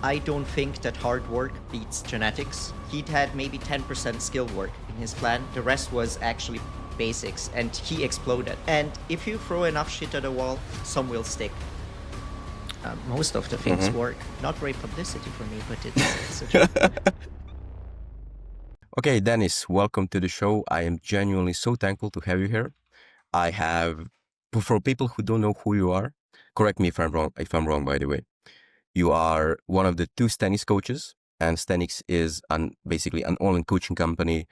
I don't think that hard work beats genetics. He'd had maybe 10% skill work in his plan. The rest was actually basics, and he exploded. And if you throw enough shit at a wall, some will stick. Most of the things work. Not great publicity for me, but it's a joke. Okay, Dennis, welcome to the show. I am genuinely so thankful to have you here. I have, for people who don't know who you are, correct me if I'm wrong. If I'm wrong, by the way, you are one of the two Sthenics coaches, and Sthenics is basically an online coaching company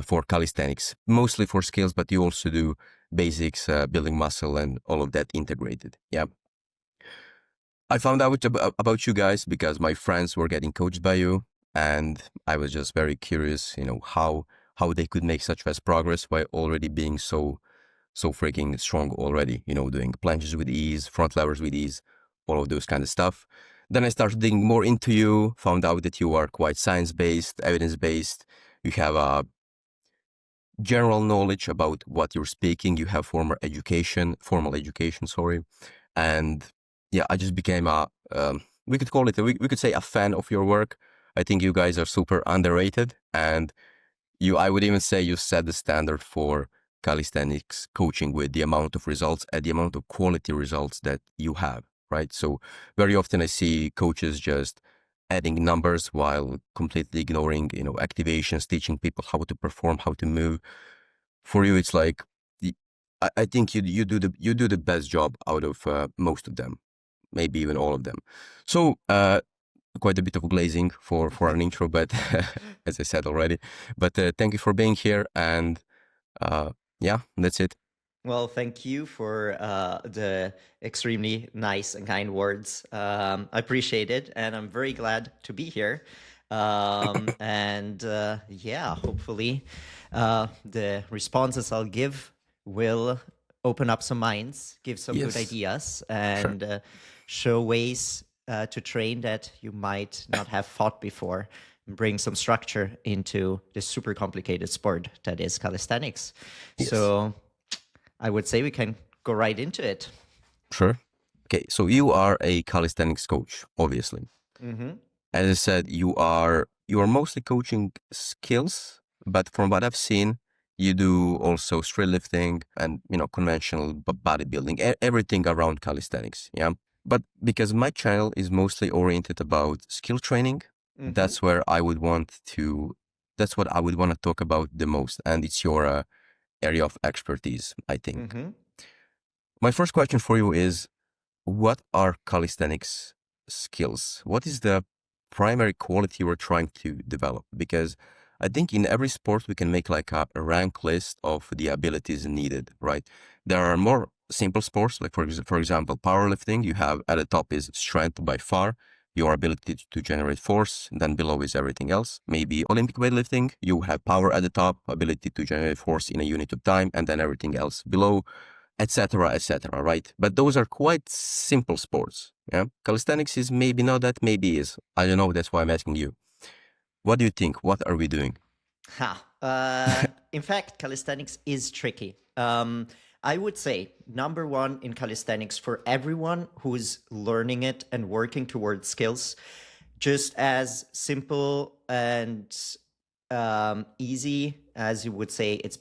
for calisthenics, mostly for skills, but you also do basics, building muscle, and all of that integrated. Yeah. I found out about you guys because my friends were getting coached by you, and I was just very curious, how they could make such fast progress while already being so freaking strong already, doing planches with ease, front levers with ease, all of those kind of stuff. Then I started digging more into you, found out that you are quite science-based, evidence-based. You have a general knowledge about what you're speaking. You have formal education, sorry. And yeah, I just became we could call it, we could say a fan of your work. I think you guys are super underrated, and I would even say you set the standard for calisthenics coaching with the amount of results and the amount of quality results that you have, right? So very often I see coaches just adding numbers while completely ignoring, activations, teaching people how to perform, how to move. For you, it's like, I think you do the best job out of most of them, maybe even all of them. So quite a bit of glazing for an intro, but as I said already. But thank you for being here, and yeah, that's it. Well, thank you for the extremely nice and kind words. I appreciate it, and I'm very glad to be here. And yeah, hopefully the responses I'll give will open up some minds, give some good Yes, ideas, sure. and show ways to train that you might not have thought before, and bring some structure into this super complicated sport that is calisthenics. Yes, So I would say we can go right into it. sure. Okay, so you are a calisthenics coach, obviously. Mm-hmm. As I said, you are mostly coaching skills, but from what I've seen, you do also strength lifting and conventional bodybuilding, everything around calisthenics. Yeah. But because my channel is mostly oriented about skill training, Mm-hmm. that's where I would want to. That's what I would want to talk about the most, and it's your area of expertise, I think. Mm-hmm. My first question for you is, what are calisthenics skills? What is the primary quality we're trying to develop? Because I think in every sport we can make like a rank list of the abilities needed, right? There are more simple sports, like for example, powerlifting. You have at the top is strength by far, your ability to generate force. Then below is everything else. Maybe Olympic weightlifting, you have power at the top, ability to generate force in a unit of time, and then everything else below, etc., right? But those are quite simple sports. Yeah, calisthenics is maybe not that, maybe is. I don't know. That's why I'm asking you. What do you think? What are we doing? Ha. In fact, calisthenics is tricky. I would say number one in calisthenics for everyone who's learning it and working towards skills, just as simple and easy as you would say it's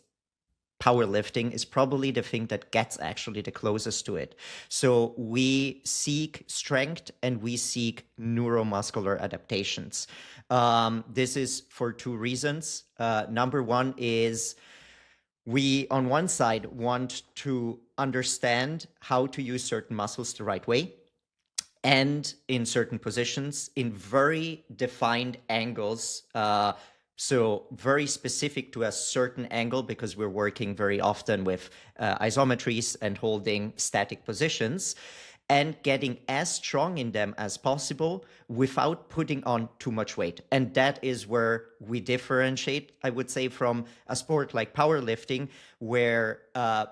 powerlifting is probably the thing that gets actually the closest to it. So we seek strength and we seek neuromuscular adaptations. This is for two reasons. Number one is we, on one side, want to understand how to use certain muscles the right way and in certain positions in very defined angles. So very specific to a certain angle because we're working very often with isometries and holding static positions and getting as strong in them as possible without putting on too much weight. And that is where we differentiate, I would say, from a sport like powerlifting, where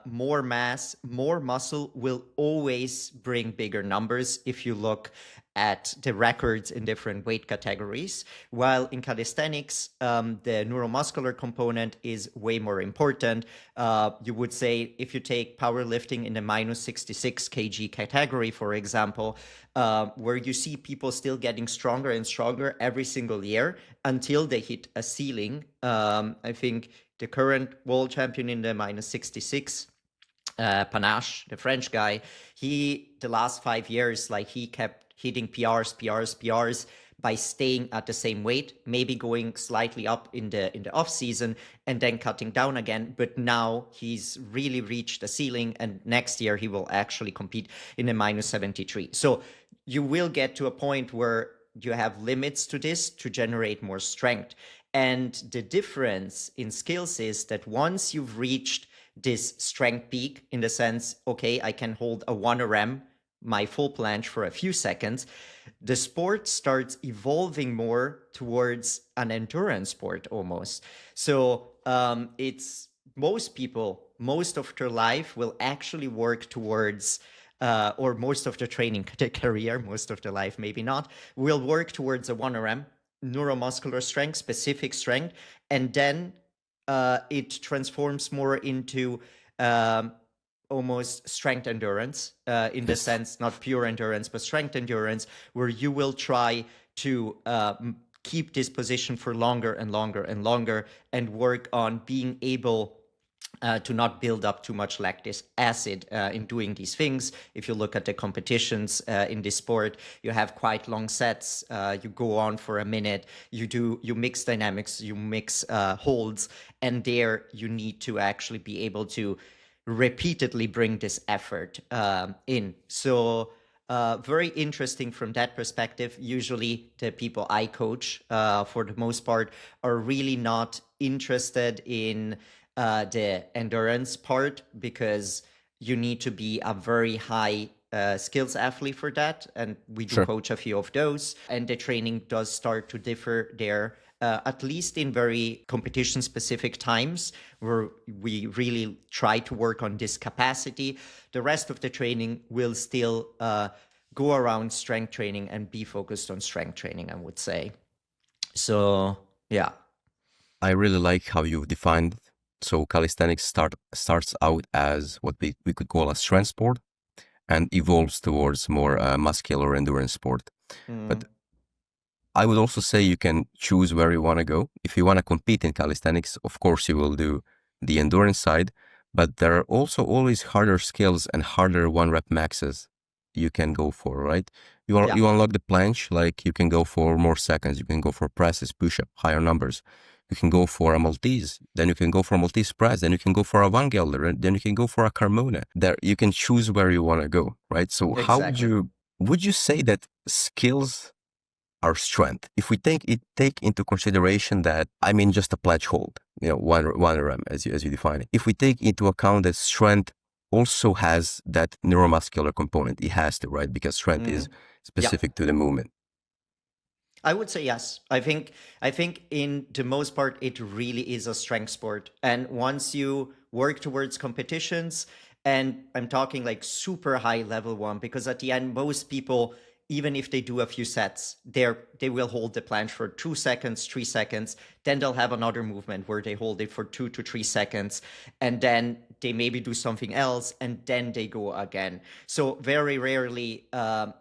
more mass, more muscle will always bring bigger numbers if you look at the records in different weight categories, while in calisthenics, the neuromuscular component is way more important. You would say if you take powerlifting in the minus 66 kg category, for example, where you see people still getting stronger and stronger every single year until they hit a ceiling. I think the current world champion in the minus 66, Panache, the French guy, the last 5 years, like he kept hitting PRs by staying at the same weight, maybe going slightly up in the off season and then cutting down again. But now he's really reached the ceiling, and next year he will actually compete in the minus 73. So you will get to a point where you have limits to this to generate more strength. And the difference in skills is that once you've reached this strength peak, in the sense, okay, I can hold a 1RM, my full planche for a few seconds, the sport starts evolving more towards an endurance sport almost. So it's most people, most of their life will actually work towards or most of the training career, most of the life, maybe not, will work towards a 1RM, neuromuscular strength, specific strength, and then it transforms more into almost strength endurance, in the Yes. sense, not pure endurance, but strength endurance, where you will try to keep this position for longer and longer and longer and work on being able to not build up too much lactic acid in doing these things. If you look at the competitions in this sport, you have quite long sets. You go on for a minute. You mix dynamics, you mix holds, and there you need to actually be able to repeatedly bring this effort in. So very interesting from that perspective. Usually the people I coach, for the most part, are really not interested in the endurance part, because you need to be a very high skills athlete for that. And we do Sure. coach a few of those. And the training does start to differ there, at least in very competition specific times where we really try to work on this capacity. The rest of the training will still go around strength training and be focused on strength training, I would say. So, yeah. I really like how you've defined it. So calisthenics starts out as what we could call a strength sport and evolves towards more muscular endurance sport. But I would also say you can choose where you want to go. If you want to compete in calisthenics, of course you will do the endurance side, but there are also always harder skills and harder 1-rep maxes you can go for, right? You unlock the planche, like you can go for more seconds, you can go for presses, push-up, higher numbers. You can go for a Maltese, then you can go for a Maltese press, then you can go for a Wangelder, then you can go for a Carmona. There you can choose where you want to go, right? So how Exactly. would you say that skills our strength? If we take into consideration that, I mean, just a pledge hold, one RM as you define it. If we take into account that strength also has that neuromuscular component, it has to, right? Because strength is Yeah. specific to the movement. I would say yes. I think in the most part it really is a strength sport. And once you work towards competitions, and I'm talking like super high level one, because at the end most people, even if they do a few sets, they will hold the planche for 2 seconds, 3 seconds, then they'll have another movement where they hold it for 2 to 3 seconds, and then they maybe do something else, and then they go again. So very rarely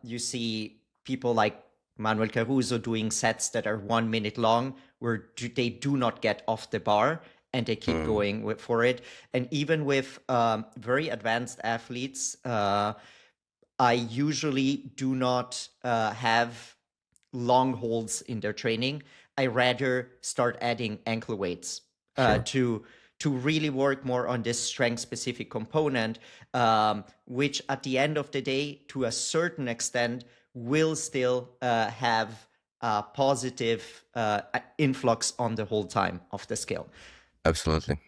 you see people like Manuel Caruso doing sets that are 1 minute long, where they do not get off the bar and they keep going for it. And even with very advanced athletes, I usually do not have long holds in their training. I rather start adding ankle weights Sure. to really work more on this strength specific component, which at the end of the day, to a certain extent, will still have a positive influx on the whole time of the skill. Absolutely.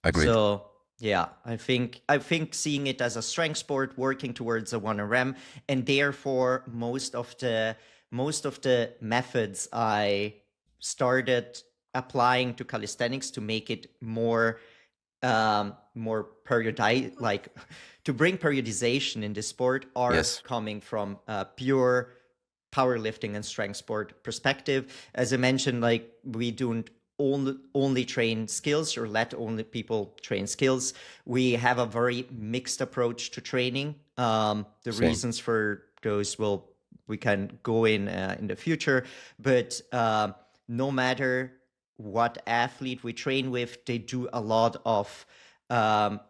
Agreed. So yeah, I think seeing it as a strength sport, working towards a 1RM, and therefore most of the methods I started applying to calisthenics to make it more periodic, like to bring periodization in the sport, are Yes. coming from pure powerlifting and strength sport perspective. As I mentioned, like we don't only train skills or let only people train skills. We have a very mixed approach to training. The Same. reasons for those we can go in the future, but no matter what athlete we train with, they do a lot of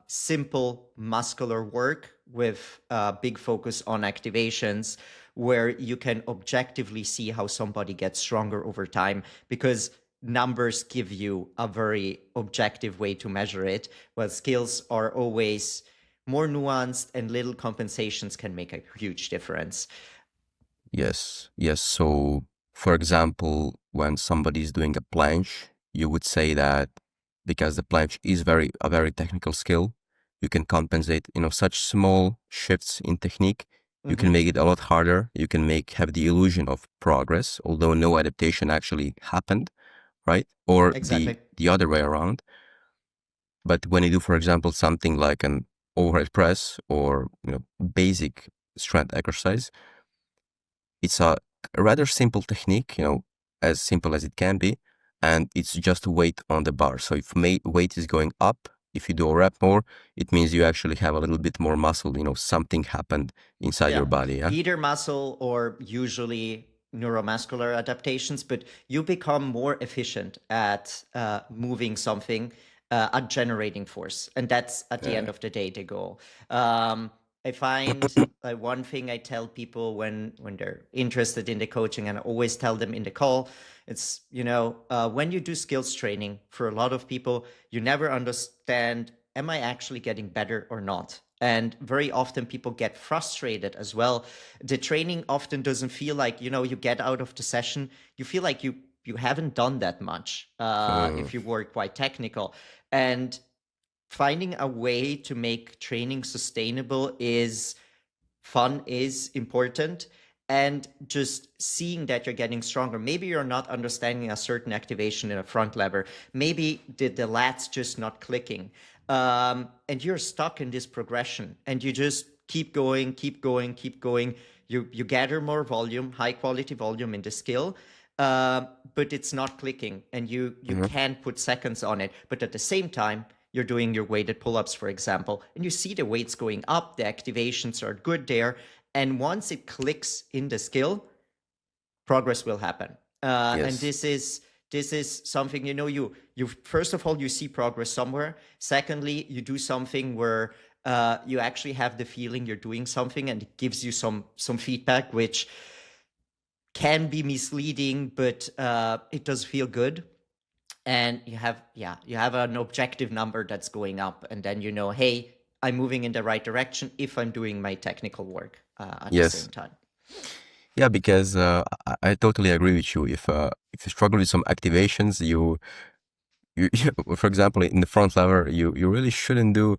simple muscular work with a big focus on activations, where you can objectively see how somebody gets stronger over time, because numbers give you a very objective way to measure it, while skills are always more nuanced and little compensations can make a huge difference. Yes, yes. So, for example, when somebody is doing a planche, you would say that because the planche is a very technical skill, you can compensate, such small shifts in technique. You can make it a lot harder. You can have the illusion of progress, although no adaptation actually happened, right? Or Exactly. the other way around. But when you do, for example, something like an overhead press or basic strength exercise, it's a rather simple technique, as simple as it can be, and it's just weight on the bar. So if weight is going up, if you do a rep more, it means you actually have a little bit more muscle, something happened inside your body, yeah? Either muscle or usually neuromuscular adaptations, but you become more efficient at moving something, at generating force. And that's at the end of the day the goal. I find one thing I tell people when they're interested in the coaching, and I always tell them in the call, it's, when you do skills training, for a lot of people, you never understand, am I actually getting better or not? And very often people get frustrated as well. The training often doesn't feel like, you get out of the session, you feel like you haven't done that much if you were quite technical. And finding a way to make training sustainable is important, and just seeing that you're getting stronger. Maybe you're not understanding a certain activation in a front lever. Maybe the lats just not clicking. And you're stuck in this progression, and you just keep going, keep going, keep going. You gather more volume, high quality volume in the skill, but it's not clicking, and you can't put seconds on it. But at the same time, you're doing your weighted pull-ups, for example, and you see the weights going up, the activations are good there, and once it clicks in the skill, progress will happen. And this is something, you first of all, you see progress somewhere. Secondly, you do something where you actually have the feeling you're doing something, and it gives you some feedback, which can be misleading, but it does feel good. And you have an objective number that's going up, and then hey, I'm moving in the right direction if I'm doing my technical work at the same time. Yeah, because I totally agree with you. If you struggle with some activations, you for example, in the front lever, you really shouldn't do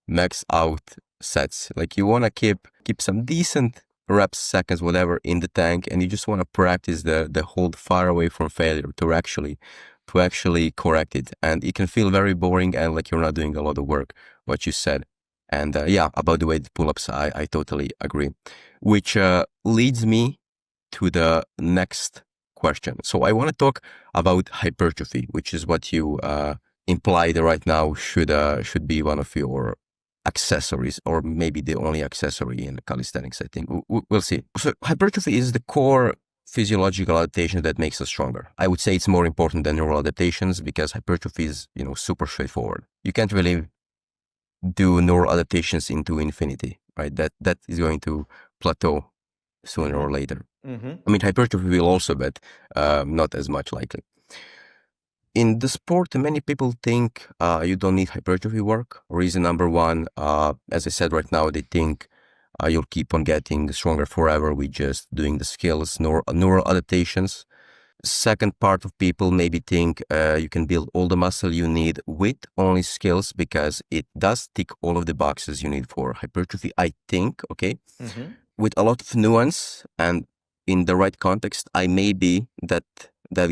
max out sets. Like you want to keep some decent reps, seconds, whatever in the tank, and you just want to practice the hold far away from failure to actually correct it. And it can feel very boring and like you're not doing a lot of work, what you said. And yeah, about the weighted pull-ups, I totally agree. Which leads me to the next question. So I want to talk about hypertrophy, which is what you implied right now should be one of your accessories, or maybe the only accessory in calisthenics. I think we'll see. So hypertrophy is the core physiological adaptation that makes us stronger. I would say it's more important than neural adaptations, because hypertrophy is super straightforward. You can't really do neural adaptations into infinity, right? That is going to plateau sooner or later. I mean, hypertrophy will also, but not as much likely. In the sport, many people think you don't need hypertrophy work. Reason number one, as I said right now, they think you'll keep on getting stronger forever with just doing the skills, neural adaptations. Second part of people maybe think you can build all the muscle you need with only skills, because it does tick all of the boxes you need for hypertrophy, I think, okay? With a lot of nuance and in the right context, I may be that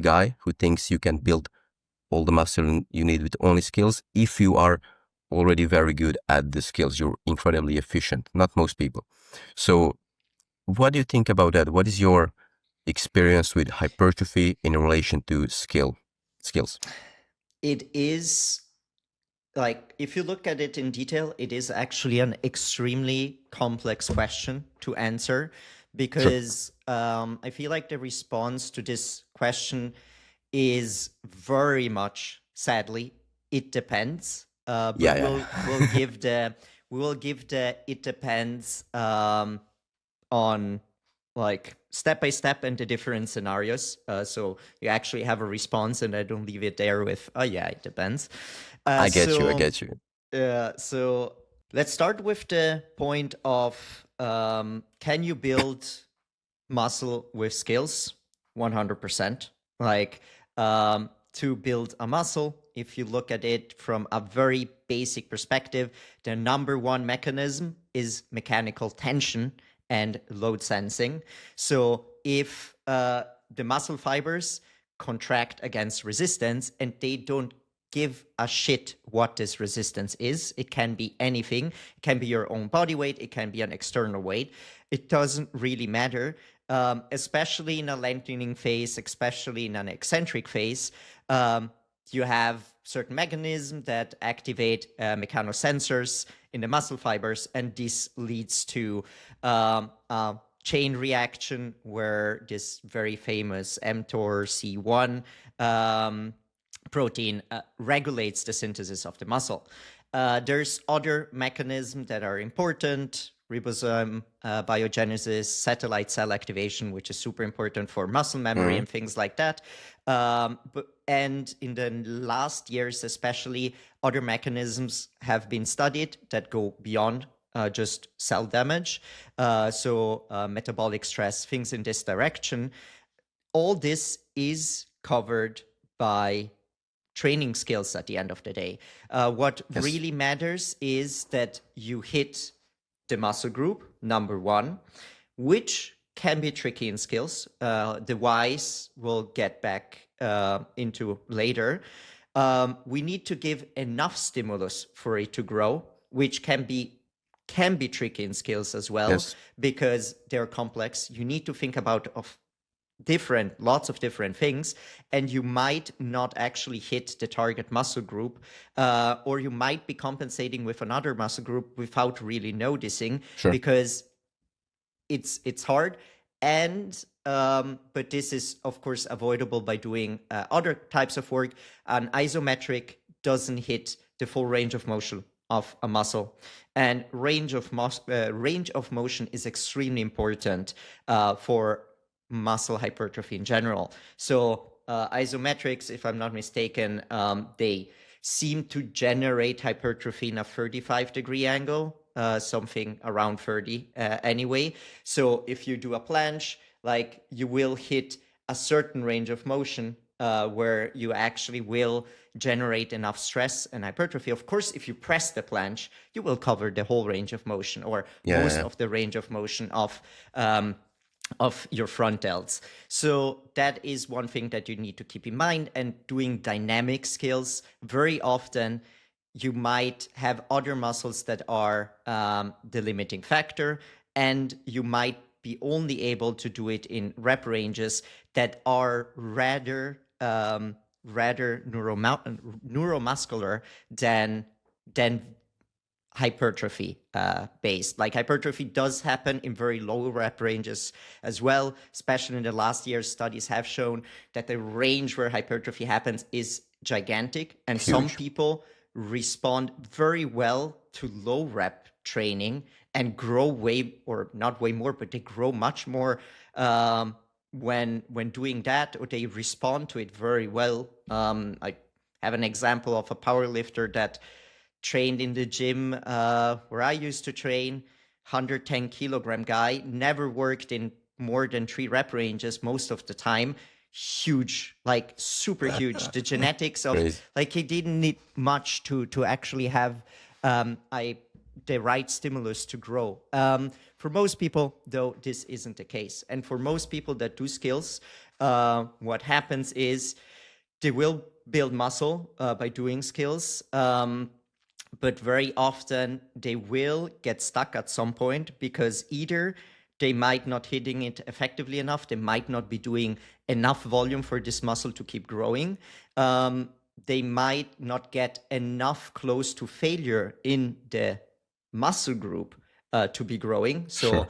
guy who thinks you can build all the muscle you need with only skills if you are already very good at the skills. You're incredibly efficient. Not most people. So what do you think about that? What is your experience with hypertrophy in relation to skills? It is like, if you look at it in detail, it is actually an extremely complex question to answer, Sure. because I feel like the response to this question is very much, sadly, it depends. But Yeah, yeah, we'll yeah. give the it depends on, like, step by step and the different scenarios. So you actually have a response, and I don't leave it there with, oh yeah, it depends. I get you. I So get you. so let's start with the point of, can you build muscle with skills? 100%. Like, to build a muscle, if you look at it from a very basic perspective, the number one mechanism is mechanical tension and load sensing. So if the muscle fibers contract against resistance and they don't give a shit what this resistance is, it can be anything. It can be your own body weight, it can be an external weight. It doesn't really matter. Especially in a lengthening phase, especially in an eccentric phase, you have certain mechanisms that activate mechanosensors in the muscle fibers, and this leads to a chain reaction where this very famous mTOR C1 protein regulates the synthesis of the muscle. There's other mechanisms that are important: ribosome biogenesis, satellite cell activation, which is super important for muscle memory and things like that. And in the last years, especially, other mechanisms have been studied that go beyond just cell damage. So metabolic stress, things in this direction. All this is covered by training skills at the end of the day. What Yes. really matters is that you hit the muscle group, number one, which can be tricky in skills. The whys we'll get back into later. We need to give enough stimulus for it to grow, which can be tricky in skills as well, Yes. because they're complex. You need to think about lots of different things, and you might not actually hit the target muscle group, or you might be compensating with another muscle group without really noticing, Sure. because it's hard. And but this is of course avoidable by doing other types of work. An isometric doesn't hit the full range of motion of a muscle, and range of motion is extremely important for muscle hypertrophy in general. So isometrics, if I'm not mistaken, they seem to generate hypertrophy in a 35-degree angle, something around 30 anyway. So if you do a planche, like, you will hit a certain range of motion where you actually will generate enough stress and hypertrophy. Of course, if you press the planche, you will cover the whole range of motion, or most of the range of motion of your front delts. So that is one thing that you need to keep in mind. And doing dynamic skills, very often you might have other muscles that are the limiting factor, and you might be only able to do it in rep ranges that are rather neuromuscular than hypertrophy based. Like, hypertrophy does happen in very low rep ranges as well. Especially in the last years, studies have shown that the range where hypertrophy happens is gigantic, and some people respond very well to low rep training and grow not way more, but they grow much more when doing that, or they respond to it very well. I have an example of a powerlifter that trained in the gym where I used to train. 110-kilogram guy, never worked in more than 3 rep ranges most of the time. Huge, like super huge. The genetics of Crazy. like, he didn't need much to actually have the right stimulus to grow. For most people, though, this isn't the case. And for most people that do skills, what happens is they will build muscle by doing skills. But very often they will get stuck at some point, because either they might not hitting it effectively enough. They might not be doing enough volume for this muscle to keep growing. They might not get enough close to failure in the muscle group to be growing. So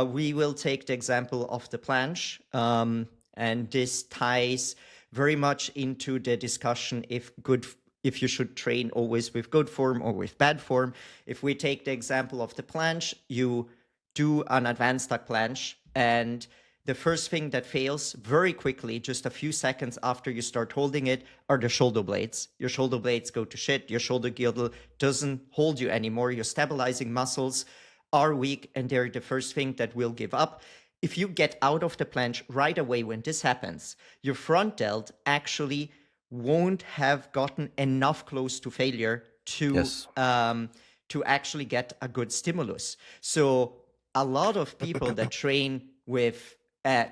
we will take the example of the planche, and this ties very much into the discussion if you should train always with good form or with bad form. If we take the example of the planche, you do an advanced tuck planche, and the first thing that fails very quickly, just a few seconds after you start holding it, are the shoulder blades. Your shoulder blades go to shit. Your shoulder girdle doesn't hold you anymore. Your stabilizing muscles are weak, and they're the first thing that will give up. If you get out of the planche right away when this happens, your front delt actually won't have gotten enough close to failure to actually get a good stimulus. So a lot of people that train with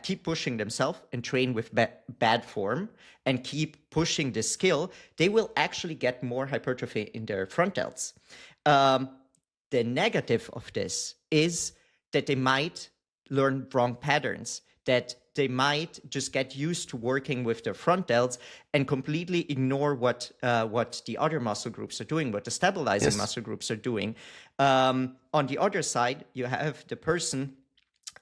keep pushing themselves and train with bad form and keep pushing the skill, they will actually get more hypertrophy in their front delts. The negative of this is that they might learn wrong patterns, that they might just get used to working with their front delts and completely ignore what the other muscle groups are doing, what the stabilizing muscle groups are doing. On the other side, you have the person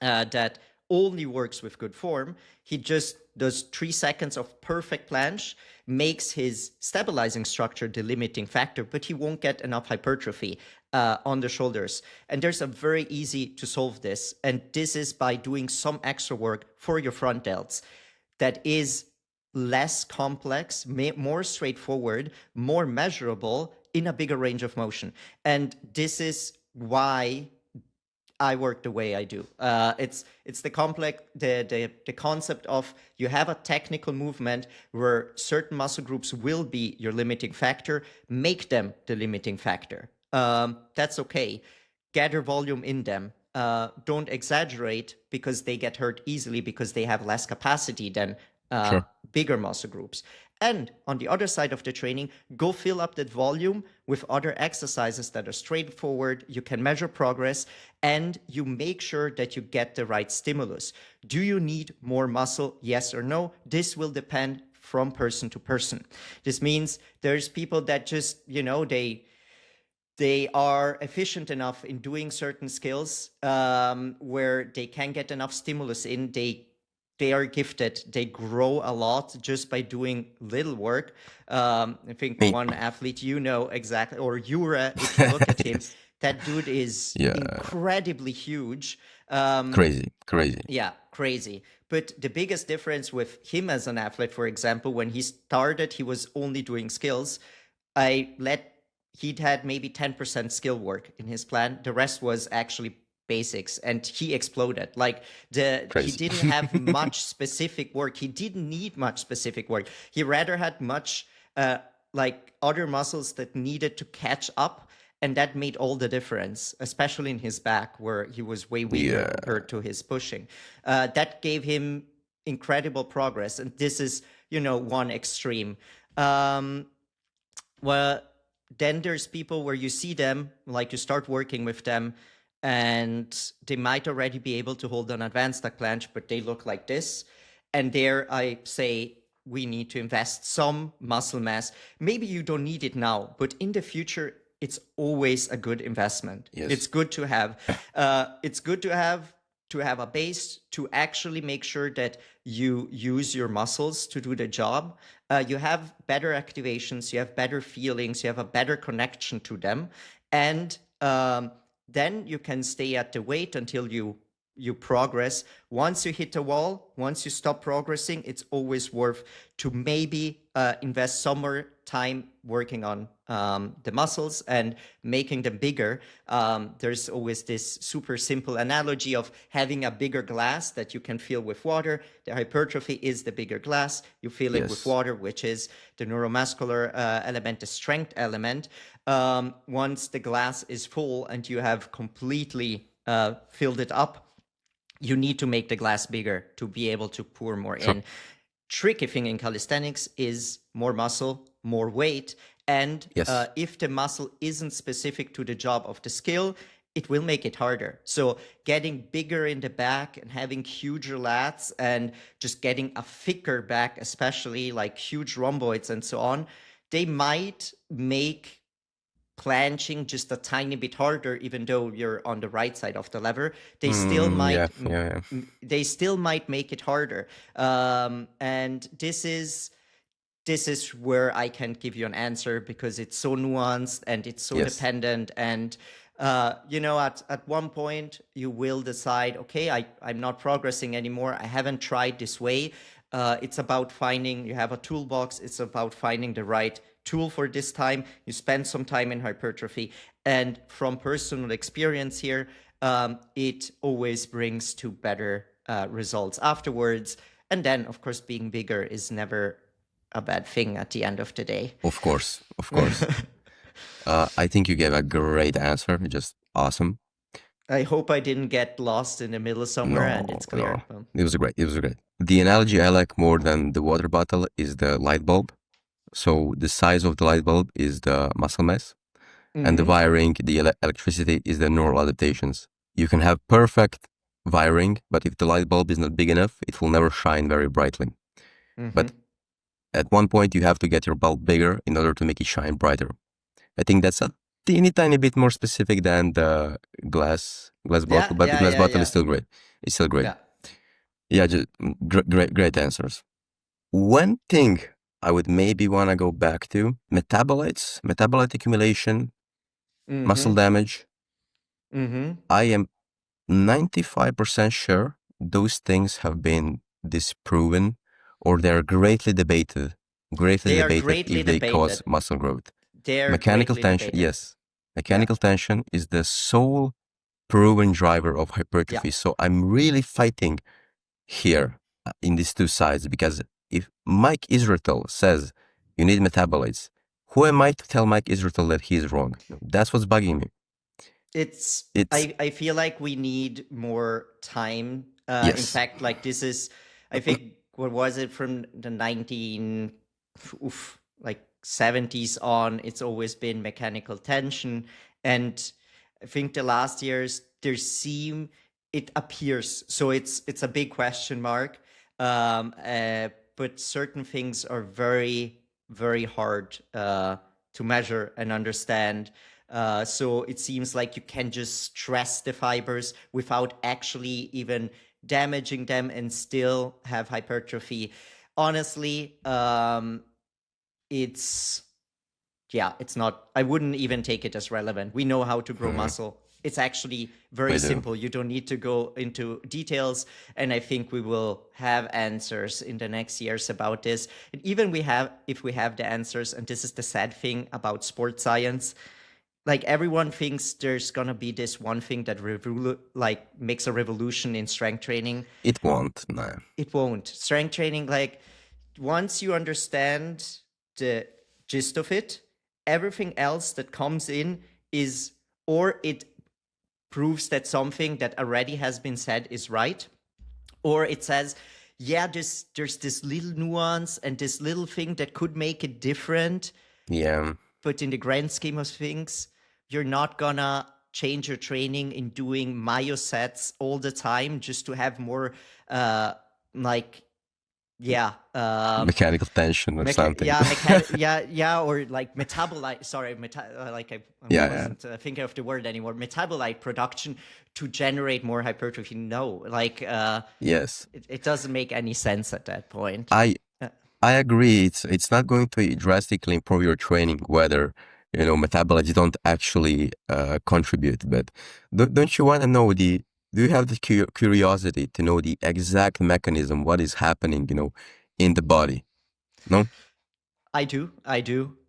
that only works with good form. He just does 3 seconds of perfect planche, makes his stabilizing structure the limiting factor, but he won't get enough hypertrophy on the shoulders. And there's a very easy to solve this. And this is by doing some extra work for your front delts that is less complex, more straightforward, more measurable in a bigger range of motion. And this is why I work the way I do. It's the complex, the concept of you have a technical movement where certain muscle groups will be your limiting factor. Make them the limiting factor. That's okay. Gather volume in them. Don't exaggerate because they get hurt easily because they have less capacity than bigger muscle groups. And on the other side of the training, go fill up that volume with other exercises that are straightforward. You can measure progress and you make sure that you get the right stimulus. Do you need more muscle? Yes or no? This will depend from person to person. This means there's people that just, they are efficient enough in doing certain skills where they can get enough stimulus in. They are gifted. They grow a lot just by doing little work. I think one athlete, exactly, or Jura, if you look at him, that dude is incredibly huge. Crazy. Yeah, crazy. But the biggest difference with him as an athlete, for example, when he started, he was only doing skills. He'd had maybe 10% skill work in his plan. The rest was actually basics, and he exploded. He didn't have much specific work. He didn't need much specific work. He rather had much other muscles that needed to catch up, and that made all the difference, especially in his back where he was way weaker compared to his pushing. That gave him incredible progress, and this is one extreme. Well, then there's people where you see them, you start working with them, and they might already be able to hold an advanced tuck planche, but they look like this. And there I say we need to invest some muscle mass. Maybe you don't need it now, but in the future, it's always a good investment. Yes. It's good to have. It's good to have a base to actually make sure that you use your muscles to do the job. You have better activations, you have better feelings, you have a better connection to them. And then you can stay at the weight until you progress. Once you hit the wall, once you stop progressing, it's always worth to maybe invest some more time working on the muscles and making them bigger. There's always this super simple analogy of having a bigger glass that you can fill with water. The hypertrophy is the bigger glass. You fill it with water, which is the neuromuscular element, the strength element. Once the glass is full and you have completely filled it up, you need to make the glass bigger to be able to pour more in. Tricky thing in calisthenics is more muscle, more weight. And if the muscle isn't specific to the job of the skill, it will make it harder. So getting bigger in the back and having huger lats and just getting a thicker back, especially like huge rhomboids and so on, they might make planching just a tiny bit harder, even though you're on the right side of the lever. They still Yeah, might yeah, yeah. they still might make it harder. And this is where I can't give you an answer because it's so nuanced and it's so Yes, dependent. And at one point you will decide, okay, I'm not progressing anymore. I haven't tried this way. It's about finding, you have a toolbox. It's about finding the right tool for this time. You spend some time in hypertrophy. And from personal experience here, it always brings to better results afterwards. And then, of course, being bigger is never a bad thing at the end of the day. of course, of course. I think you gave a great answer. Just awesome. I hope I didn't get lost in the middle somewhere No, and it's no. clear. It was great. It was great. The analogy I like more than the water bottle is the light bulb. So the size of the light bulb is the muscle mass, and the Mm-hmm. wiring, the electricity is the neural adaptations. You can have perfect wiring, but if the light bulb is not big enough, it will never shine very brightly. Mm-hmm. But at one point, you have to get your bulb bigger in order to make it shine brighter. I think that's a teeny tiny bit more specific than the glass Yeah, bottle, but the yeah, glass yeah, bottle is yeah. still great. It's still great. Yeah. Yeah, just great answers. One thing I would maybe want to go back to metabolites, metabolite accumulation, muscle Mm-hmm. damage. Mm-hmm. I am 95% sure those things have been disproven or they're greatly They are debated greatly if they cause debated. muscle growth. They're Mechanical greatly tension, debated. yes. Yeah. Mechanical tension is the sole proven driver of Yeah. hypertrophy. So I'm really fighting here in these two sides because if Mike Israetel says you need metabolites, who am I to tell Mike Israetel that he's wrong? That's what's bugging me. It's I feel like we need more time. In yes, fact, like this is, I think, what was it from the 70s on? It's always been mechanical tension. And I think the last years it appears, so it's a big question mark. But certain things are very, very hard to measure and understand. So it seems like you can just stress the fibers without actually even damaging them and still have hypertrophy. Honestly, it's it's not, I wouldn't even take it as relevant. We know how to grow muscle. It's actually very we do. simple. You don't need to go into details. And I think we will have answers in the next years about this. And even if we have the answers, and this is the sad thing about sports science, like everyone thinks there's gonna be this one thing that makes a revolution in strength training. It won't. No. It won't. Strength training, like once you understand the gist of it, everything else that comes in is, or it proves that something that already has been said is right, or it says, yeah, there's this little nuance and this little thing that could make it different, Yeah. but in the grand scheme of things, you're not gonna change your training in doing myosets all the time just to have more like yeah Mechanical tension or something. or like metabolite, sorry, I Yeah, yeah. wasn't thinking of the word anymore, metabolite production to generate more hypertrophy. No, like Yes. it doesn't make any sense at that point. I Uh, I agree. It's not going to drastically improve your training whether metabolites don't actually contribute. But don't you want to know the? Do you have the curiosity to know the exact mechanism, what is happening, in the body? No. I do.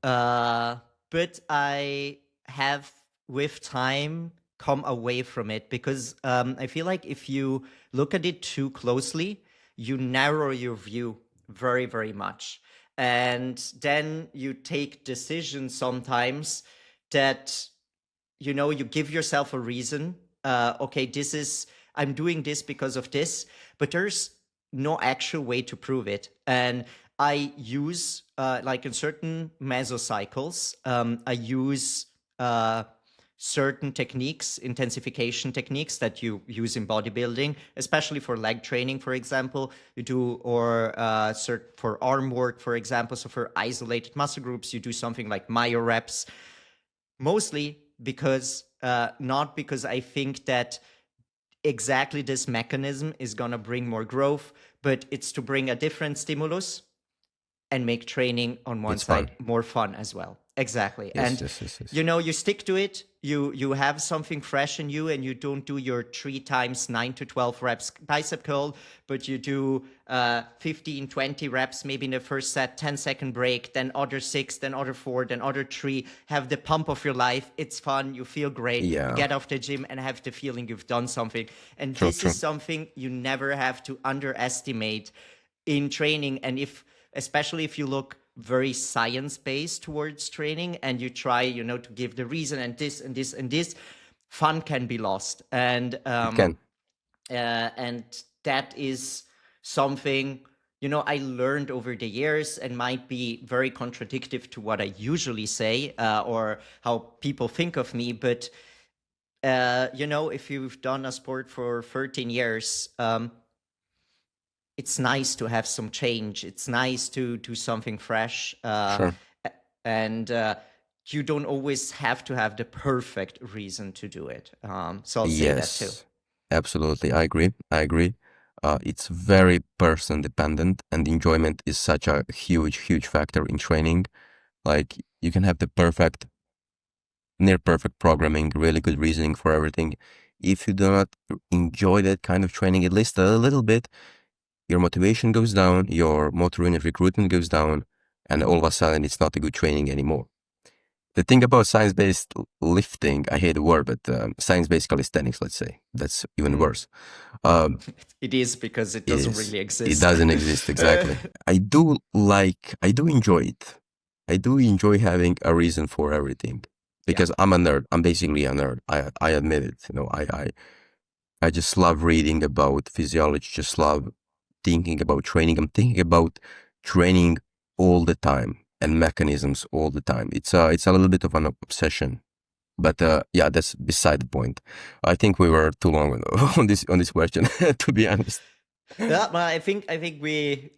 But I have, with time, come away from it because I feel like if you look at it too closely, you narrow your view very, very much. And then you take decisions sometimes that, you give yourself a reason. Okay, I'm doing this because of this, but there's no actual way to prove it. And I use, like in certain mesocycles, I use certain techniques, intensification techniques that you use in bodybuilding, especially for leg training, for example, you do, or for arm work, for example. So for isolated muscle groups, you do something like myo reps, mostly because, not because I think that exactly this mechanism is going to bring more growth, but it's to bring a different stimulus and make training on one It's fun. side more fun as well. Exactly. Yes, And yes, yes, yes. you know, you stick to it, you have something fresh in you, and you don't do your 3 times 9 to 12 reps bicep curl, but you do 15, 20 reps maybe in the first set, 10-second break, then other 6, then other 4, then other 3, have the pump of your life. It's fun, you feel great, you Yeah, get off the gym and have the feeling you've done something. And true, this true. is something you never have to underestimate in training. And especially if you look very science-based towards training and you try, to give the reason and this and this and this, fun can be lost. And It can. that is something, I learned over the years, and might be very contradictory to what I usually say, or how people think of me. But if you've done a sport for 13 years, it's nice to have some change. It's nice to do something fresh. Sure. And you don't always have to have the perfect reason to do it. So I'll say that too. Yes, absolutely. I agree. I agree. It's very person dependent, and enjoyment is such a huge, huge factor in training. Like you can have the perfect, near perfect programming, really good reasoning for everything. If you do not enjoy that kind of training, at least a little bit, your motivation goes down, your motor unit recruitment goes down, and all of a sudden it's not a good training anymore. The thing about science-based lifting, I hate the word, but science-based calisthenics, let's say, that's even worse. Um, It is, because it it doesn't is. really It exist. doesn't exist exactly. I do enjoy it. I do enjoy having a reason for everything because I'm a nerd. I'm basically a nerd. I admit it. I just love reading about physiology. Just love thinking about training. I'm thinking about training all the time and mechanisms all the time. It's a little bit of an obsession, but yeah, that's beside the point. I think we were too long on this question, to be honest. Yeah, but I think we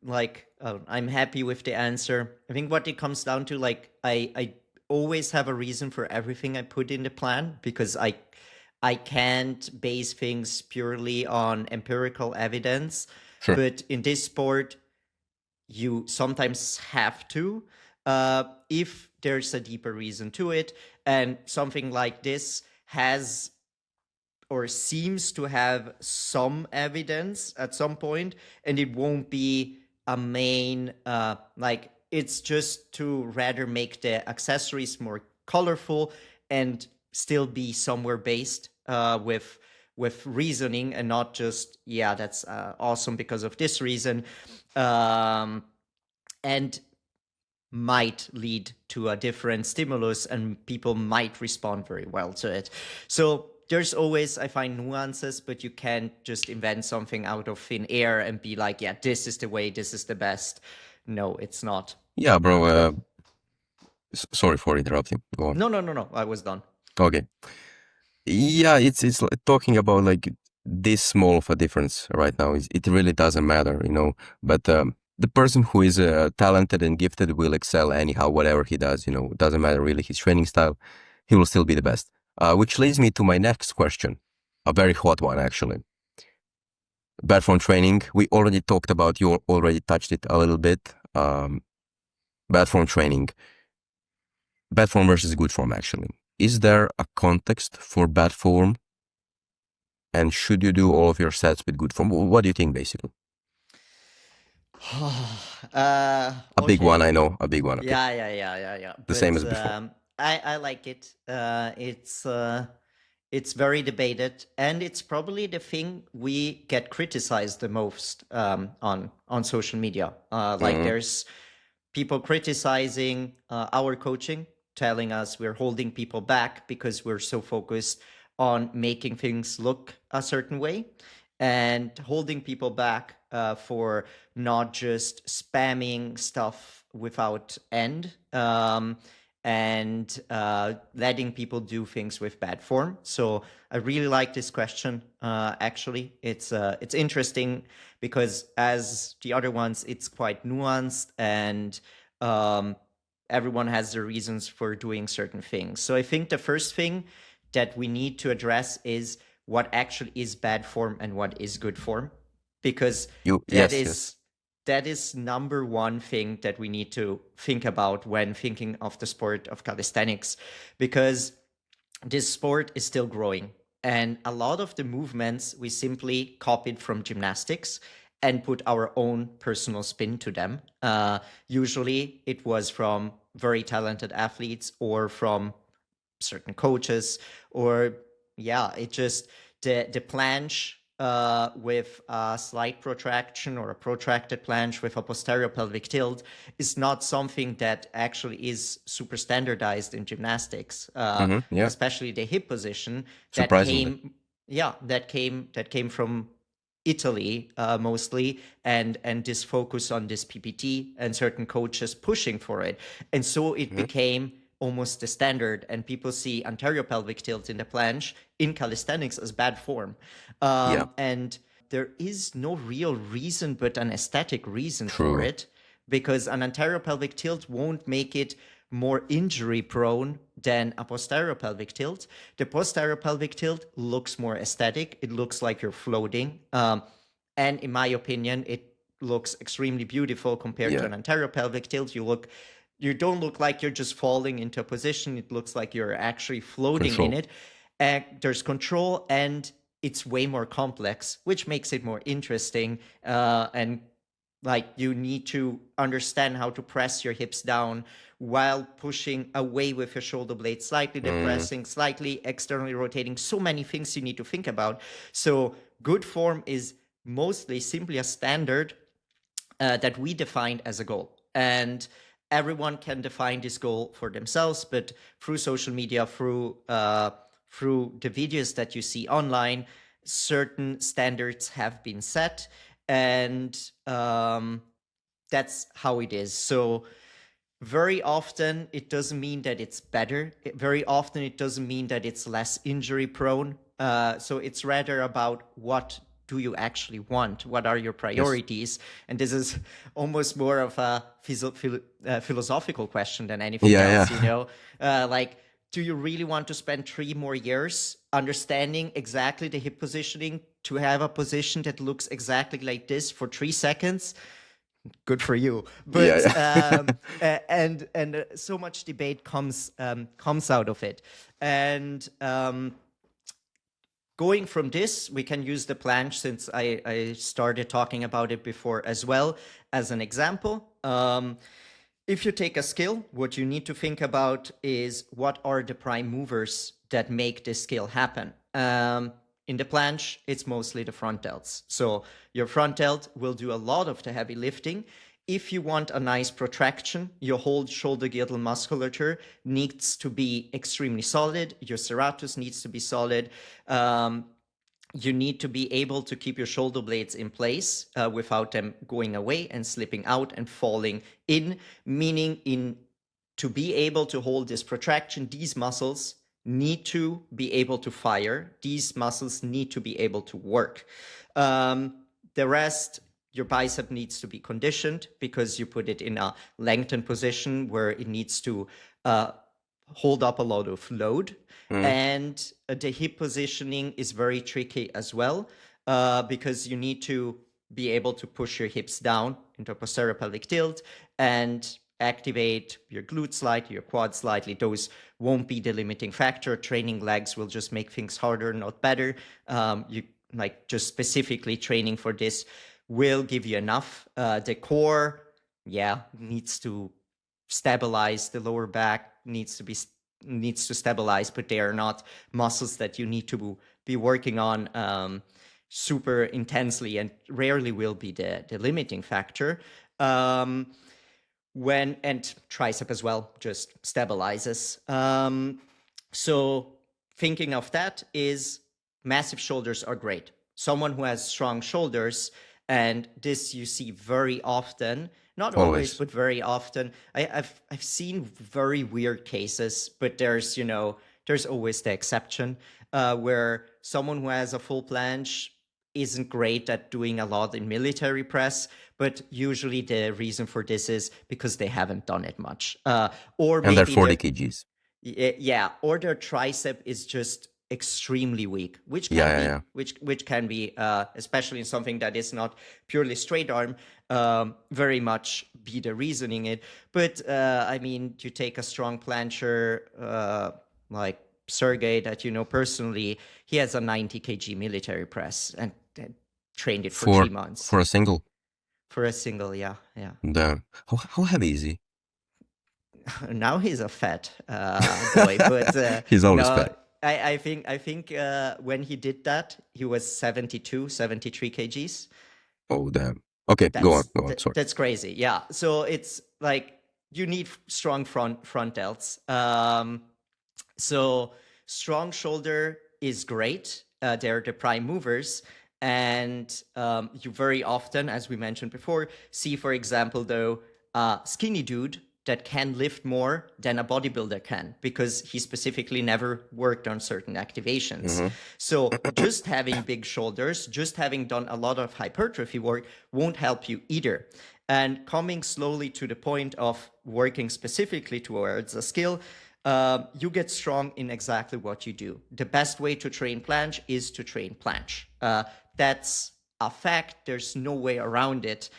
like, I'm happy with the answer. I think what it comes down to, like, I always have a reason for everything I put in the plan, because I can't base things purely on empirical evidence. Sure. But in this sport, you sometimes have to, if there's a deeper reason to it. And something like this has, or seems to have, some evidence at some point, and it won't be a main, like, it's just to rather make the accessories more colorful and still be somewhere based, with reasoning, and not just, yeah, that's awesome because of this reason, and might lead to a different stimulus, and people might respond very well to it. So there's always, I find, nuances, but you can't just invent something out of thin air and be like, yeah, this is the way, this is the best. No, it's not. Yeah, bro. Sorry for interrupting. Go on. No, I was done. Okay. Yeah, it's like talking about like this small of a difference right now. It really doesn't matter, you know. But the person who is talented and gifted will excel anyhow, whatever he does. You know, it doesn't matter really his training style. He will still be the best. Which leads me to my next question, a very hot one actually. Bad form training. We already talked about. You already touched it a little bit. Bad form training. Bad form versus good form actually. Is there a context for bad form? And should you do all of your sets with good form? What do you think, basically? A big one, Okay. I know. A big one, okay. Yeah. The same But as before. I like it. It's very debated, and it's probably the thing we get criticized the most, on social media. Like, there's people criticizing our coaching, telling us we're holding people back because we're so focused on making things look a certain way, and holding people back, for not just spamming stuff without end. and letting people do things with bad form. So I really like this question. Actually, it's interesting because as the other ones, it's quite nuanced, and everyone has their reasons for doing certain things. So I think the first thing that we need to address is what actually is bad form and what is good form, because Yes. that is number one thing that we need to think about when thinking of the sport of calisthenics, because this sport is still growing. And a lot of the movements we simply copied from gymnastics and put our own personal spin to them. Usually it was from very talented athletes or from certain coaches, or it just the planche with a slight protraction or a protracted planche with a posterior pelvic tilt is not something that actually is super standardized in gymnastics, Yeah. especially the hip position that Surprisingly. came from Italy mostly, and this focus on this PPT and certain coaches pushing for it, and so it became almost the standard, and people see anterior pelvic tilt in the planche in calisthenics as bad form, Yeah. and there is no real reason but an aesthetic reason for True. it, because an anterior pelvic tilt won't make it more injury prone than a posterior pelvic tilt. The posterior pelvic tilt looks more aesthetic. It looks like you're floating. And in my opinion, it looks extremely beautiful compared to Yeah. an anterior pelvic tilt. You don't look like you're just falling into a position. It looks like you're actually floating in Control. it. And there's control, and it's way more complex, which makes it more interesting. And like, you need to understand how to press your hips down while pushing away with your shoulder blade, slightly depressing, slightly externally rotating. So many things you need to think about. So good form is mostly simply a standard that we defined as a goal. And everyone can define this goal for themselves, but through social media, through the videos that you see online, certain standards have been set, and that's how it is. So very often it doesn't mean that it's better. Very often it doesn't mean that it's less injury prone. So it's rather about what do you actually want? What are your Yes. priorities? And this is almost more of a philosophical question than anything Yeah. else, like, do you really want to spend 3 more years understanding exactly the hip positioning to have a position that looks exactly like this for 3 seconds? Good for you. But Yeah. and so much debate comes out of it. And going from this, we can use the planche, since I started talking about it before as well, as an example. If you take a skill, what you need to think about is what are the prime movers that make this skill happen. In the planche, it's mostly the front delts. So your front delt will do a lot of the heavy lifting. If you want a nice protraction, your whole shoulder girdle musculature needs to be extremely solid. Your serratus needs to be solid. You need to be able to keep your shoulder blades in place without them going away and slipping out and falling in, meaning to be able to hold this protraction, these muscles need to be able to fire. These muscles need to be able to work. The rest, your bicep needs to be conditioned because you put it in a lengthened position where it needs to hold up a lot of load. And the hip positioning is very tricky as well, because you need to be able to push your hips down into a posterior pelvic tilt and activate your glutes slightly, your quads slightly. Those won't be the limiting factor. Training legs will just make things harder, not better. You like just specifically training for this will give you enough. The core, needs to stabilize. The lower back needs to stabilize, but they are not muscles that you need to be working on super intensely, and rarely will be the limiting factor. And tricep as well just stabilizes. So thinking of that is massive shoulders are great. Someone who has strong shoulders And this you see very often, not always, Always. but very often. I've seen very weird cases, but there's, there's always the exception, where someone who has a full planche isn't great at doing a lot in military press, but usually the reason for this is because they haven't done it much. Or And they're maybe 40 kgs. yeah, or their tricep is just extremely weak, which can Yeah, be, yeah. which can be, especially in something that is not purely straight arm, very much be the reasoning it. But I mean, you take a strong plancher like Sergey that you know personally, he has a 90 kg military press and trained it for 3 months For a single. for a single. Yeah. Damn. How heavy is he? Now he's a fat boy, but He's always no, fat. I think when he did that, he was 72, 73 kgs. Oh, damn. Okay, go on. Sorry. That's crazy. Yeah. So it's like you need strong front delts. So strong shoulder is great. They're the prime movers. And you very often, as we mentioned before, see, for example, though, a skinny dude that can lift more than a bodybuilder can because he specifically never worked on certain activations. So just having big shoulders, just having done a lot of hypertrophy work won't help you either. And coming slowly to the point of working specifically towards a skill, you get strong in exactly what you do. The best way to train planche is to train planche. That's a fact. There's no way around it.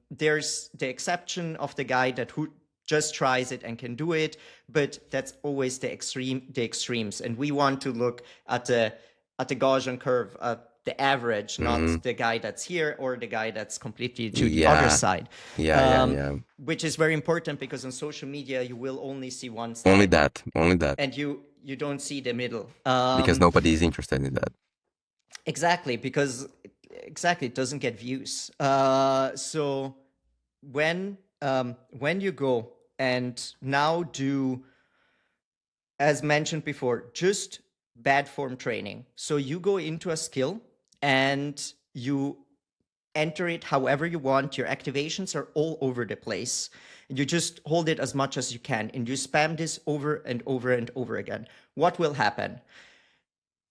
There's the exception of the guy who just tries it and can do it, but that's always the extremes. And we want to look at the Gaussian curve, the average, not the guy that's here or the guy that's completely to the other side. Yeah. Which is very important because on social media you will only see one side. Only that. And you don't see the middle. Because nobody is interested in that. Exactly, because it doesn't get views. So when you go and now do, as mentioned before, just bad form training. So you go into a skill and you enter it however you want. Your activations are all over the place. You just hold it as much as you can and you spam this over and over and over again. What will happen?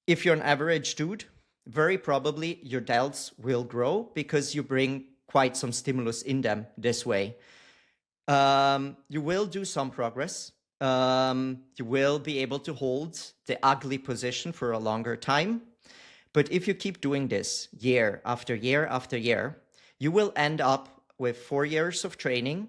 If you're an average dude, very probably your delts will grow because you bring quite some stimulus in them this way. You will do some progress. You will be able to hold the ugly position for a longer time. But if you keep doing this year after year after year, you will end up with 4 years of training,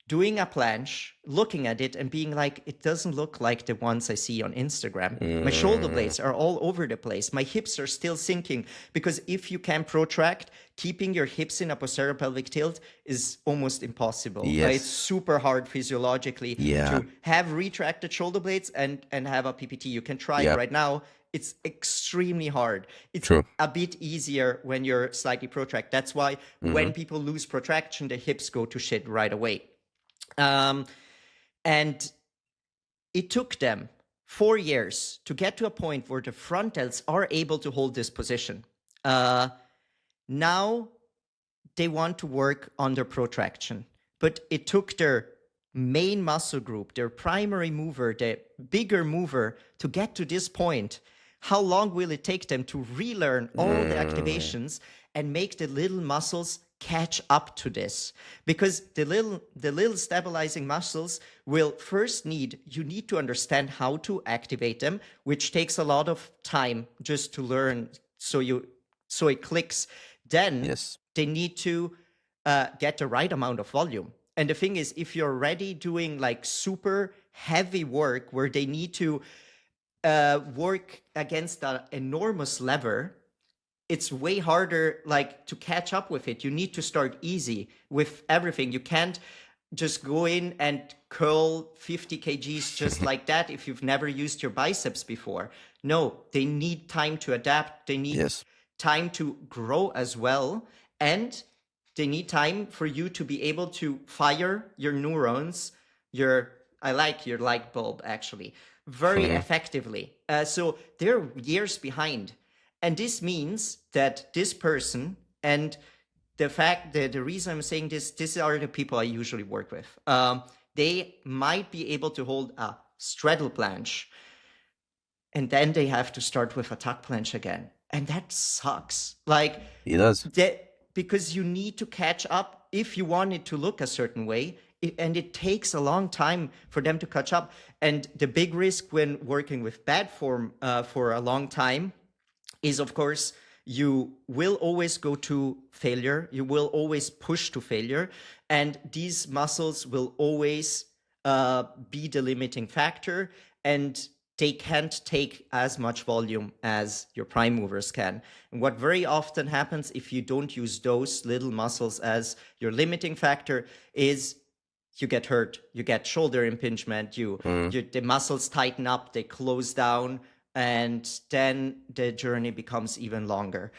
doing a planche, looking at it and being like, it doesn't look like the ones I see on Instagram. My shoulder blades are all over the place. My hips are still sinking because if you can protract, keeping your hips in a posterior pelvic tilt is almost impossible. Yes. It's super hard physiologically to have retracted shoulder blades and have a PPT. You can try it right now. It's extremely hard. It's a bit easier when you're slightly protract. That's why when people lose protraction, the hips go to shit right away. And it took them 4 years to get to a point where the front delts are able to hold this position. Now they want to work under protraction, but it took their main muscle group, their primary mover, the bigger mover, to get to this point. How long will it take them to relearn all the activations and make the little muscles catch up to this? Because the little stabilizing muscles will first you need to understand how to activate them, which takes a lot of time just to learn so it clicks. Then they need to get the right amount of volume. And the thing is, if you're already doing like super heavy work where they need to work against an enormous lever, it's way harder like to catch up with it. You need to start easy with everything. You can't just go in and curl 50 kgs just like that if you've never used your biceps before. No, they need time to adapt. They need time to grow as well. And they need time for you to be able to fire your neurons, I like your light bulb actually, very effectively. So they're years behind. And this means that this person And the fact that the reason I'm saying this, these are the people I usually work with. They might be able to hold a straddle planche, and then they have to start with a tuck planche again. And that sucks. Like, It does. because you need to catch up if you want it to look a certain way. And it takes a long time for them to catch up. And the big risk when working with bad form for a long time is, of course, you will always go to failure. You will always push to failure. And these muscles will always be the limiting factor. And they can't take as much volume as your prime movers can. And what very often happens if you don't use those little muscles as your limiting factor is you get hurt, you get shoulder impingement, the muscles tighten up, they close down, and then the journey becomes even longer.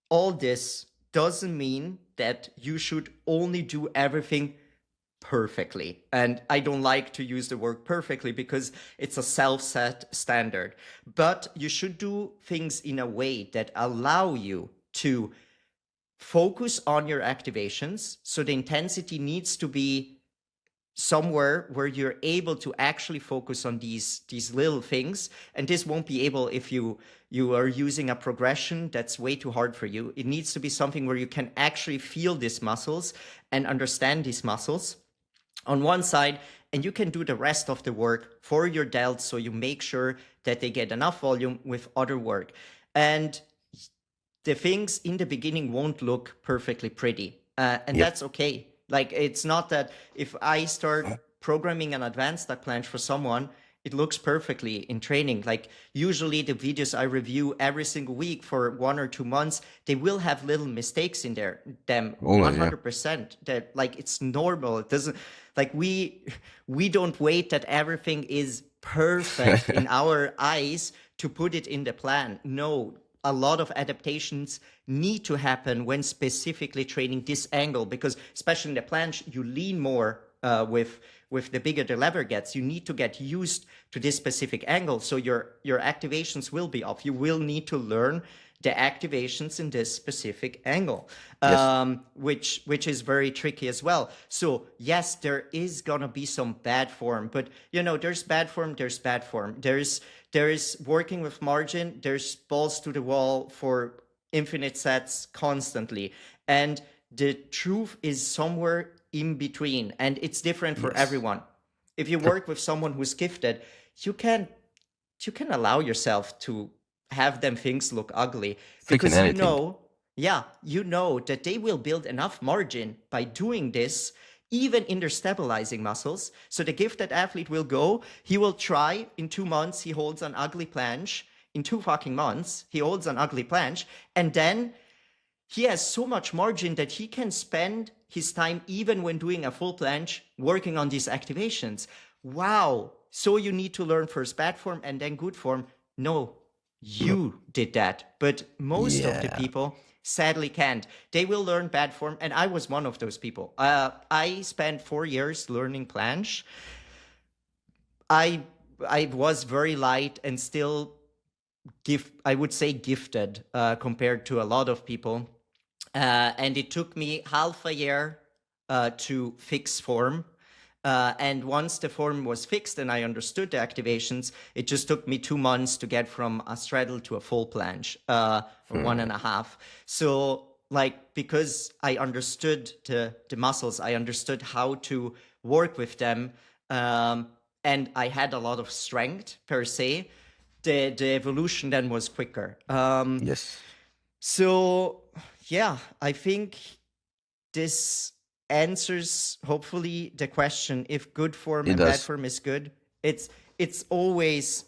All this doesn't mean that you should only do everything perfectly. And I don't like to use the word perfectly because it's a self-set standard. But you should do things in a way that allow you to focus on your activations. So the intensity needs to be somewhere where you're able to actually focus on these little things. And this won't be able if you are using a progression that's way too hard for you. It needs to be something where you can actually feel these muscles and understand these muscles on one side, and you can do the rest of the work for your delts, so you make sure that they get enough volume with other work. And the things in the beginning won't look perfectly pretty, and that's okay. Like, it's not that if I start programming an advanced tuck planche for someone, it looks perfectly in training. Like, usually the videos I review every single week for 1 or 2 months, they will have little mistakes in them. 100%. That, like, it's normal. It doesn't, like, we don't wait that everything is perfect in our eyes to put it in the plan. No, a lot of adaptations need to happen when specifically training this angle, because especially in the planche, you lean more with the bigger the lever gets. You need to get used to this specific angle, so your activations will be off. You will need to learn the activations in this specific angle, which is very tricky as well. So yes, there is gonna be some bad form, but there's bad form, there's bad form. There's working with margin, there's balls to the wall for infinite sets constantly. And the truth is somewhere in between, and it's different for everyone. If you work with someone who's gifted, you can allow yourself to have them things look ugly, because you know that they will build enough margin by doing this, even in their stabilizing muscles. So the gifted athlete will go, he will try, in 2 months, he holds an ugly planche. In 2 fucking months, he holds an ugly planche. And then he has so much margin that he can spend his time, even when doing a full planche, working on these activations. Wow. So you need to learn first bad form and then good form. No, you did that. But most of the people sadly can't. They will learn bad form, and I was one of those people. I spent 4 years learning planche. I was very light and still I would say gifted compared to a lot of people. And it took me half a year to fix form. And once the form was fixed and I understood the activations, it just took me 2 months to get from a straddle to a full planche, or 1.5. So, like, because I understood the muscles, I understood how to work with them, and I had a lot of strength per se, the evolution then was quicker. So, yeah, I think this answers hopefully the question if good form and bad form is good. It's always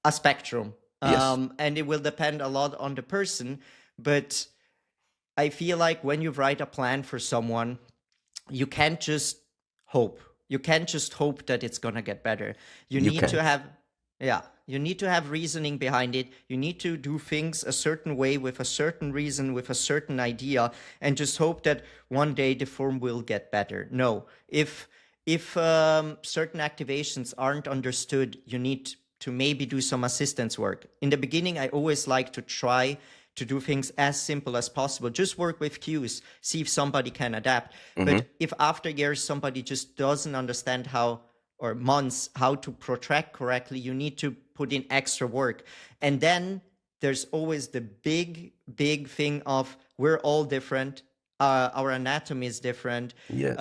a spectrum, and it will depend a lot on the person. But I feel like when you write a plan for someone, you can't just hope. You can't just hope that it's gonna get better. You need to have reasoning behind it. You need to do things a certain way, with a certain reason, with a certain idea, and just hope that one day the form will get better. No, if certain activations aren't understood, you need to maybe do some assistance work. In the beginning, I always like to try to do things as simple as possible. Just work with cues, see if somebody can adapt. Mm-hmm. But if after years somebody just doesn't understand how, or months, how to protract correctly, you need to put in extra work. And then there's always the big thing of we're all different. Our anatomy is different. Yes.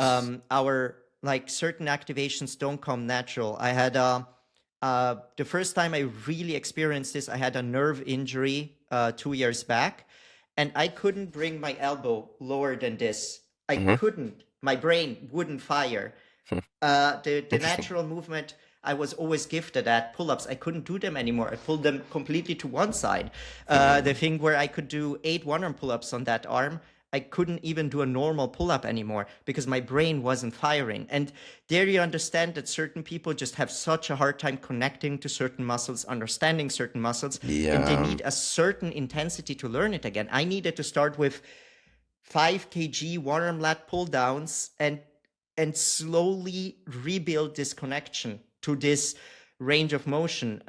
Our like certain activations don't come natural. I had the first time I really experienced this, I had a nerve injury 2 years back, and I couldn't bring my elbow lower than this. I Mm-hmm. couldn't. My brain wouldn't fire. The Interesting. natural movement I was always gifted at, pull-ups, I couldn't do them anymore. I pulled them completely to one side. The thing where I could do 8 one-arm pull-ups on that arm, I couldn't even do a normal pull-up anymore because my brain wasn't firing. And there you understand that certain people just have such a hard time connecting to certain muscles, understanding certain muscles, and they Yeah. need a certain intensity to learn it again. I needed to start with 5 kg one-arm lat pull downs and slowly rebuild this connection to this range of motion,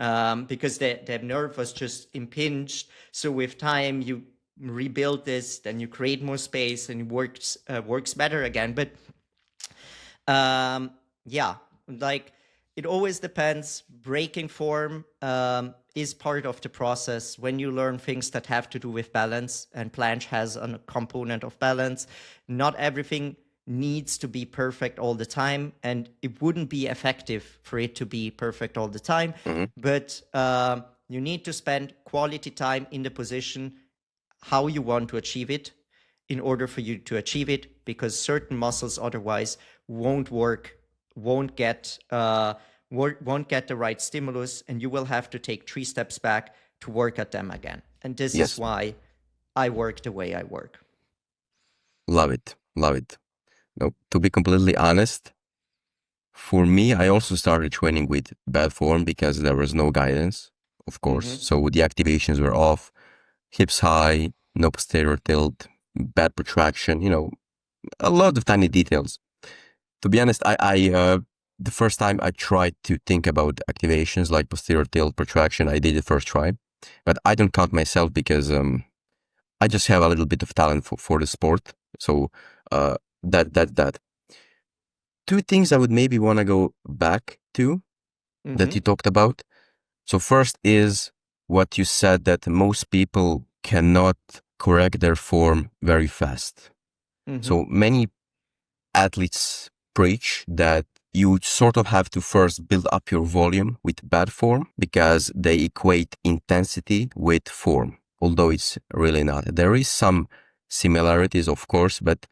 because the nerve was just impinged. So with time, you rebuild this, then you create more space, and it works better again. But yeah, like it always depends. Breaking form is part of the process when you learn things that have to do with balance, and planche has a component of balance. Not everything needs to be perfect all the time, and it wouldn't be effective for it to be perfect all the time. Mm-hmm. But you need to spend quality time in the position how you want to achieve it in order for you to achieve it, because certain muscles otherwise won't work, won't get the right stimulus, and you will have to take 3 steps back to work at them again. And this is Yes. why I work the way I work. Love it. Love it. No, to be completely honest, for me, I also started training with bad form because there was no guidance, of course. Mm-hmm. So the activations were off, hips high, no posterior tilt, bad protraction, a lot of tiny details. To be honest, the first time I tried to think about activations like posterior tilt, protraction, I did it first try, but I don't count myself because I just have a little bit of talent for the sport. So that. Two things I would maybe want to go back to that Mm-hmm. you talked about. So first is what you said, that most people cannot correct their form very fast. Mm-hmm. So many athletes preach that you sort of have to first build up your volume with bad form because they equate intensity with form, although it's really not. There is some similarities, of course, but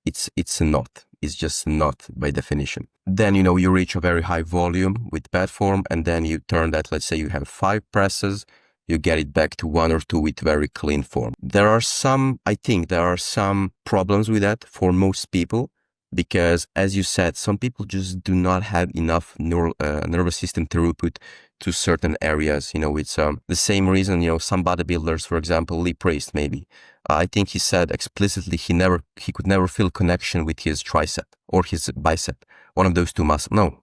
it's not. It's just not by definition. Then, you reach a very high volume with bad form, and then you turn that, let's say you have 5 presses, you get it back to 1 or 2 with very clean form. I think there are some problems with that for most people, because as you said, some people just do not have enough nervous system throughput to certain areas. It's the same reason, some bodybuilders, for example, Lee Priest maybe, I think he said explicitly he could never feel connection with his tricep or his bicep, one of those two muscles. No,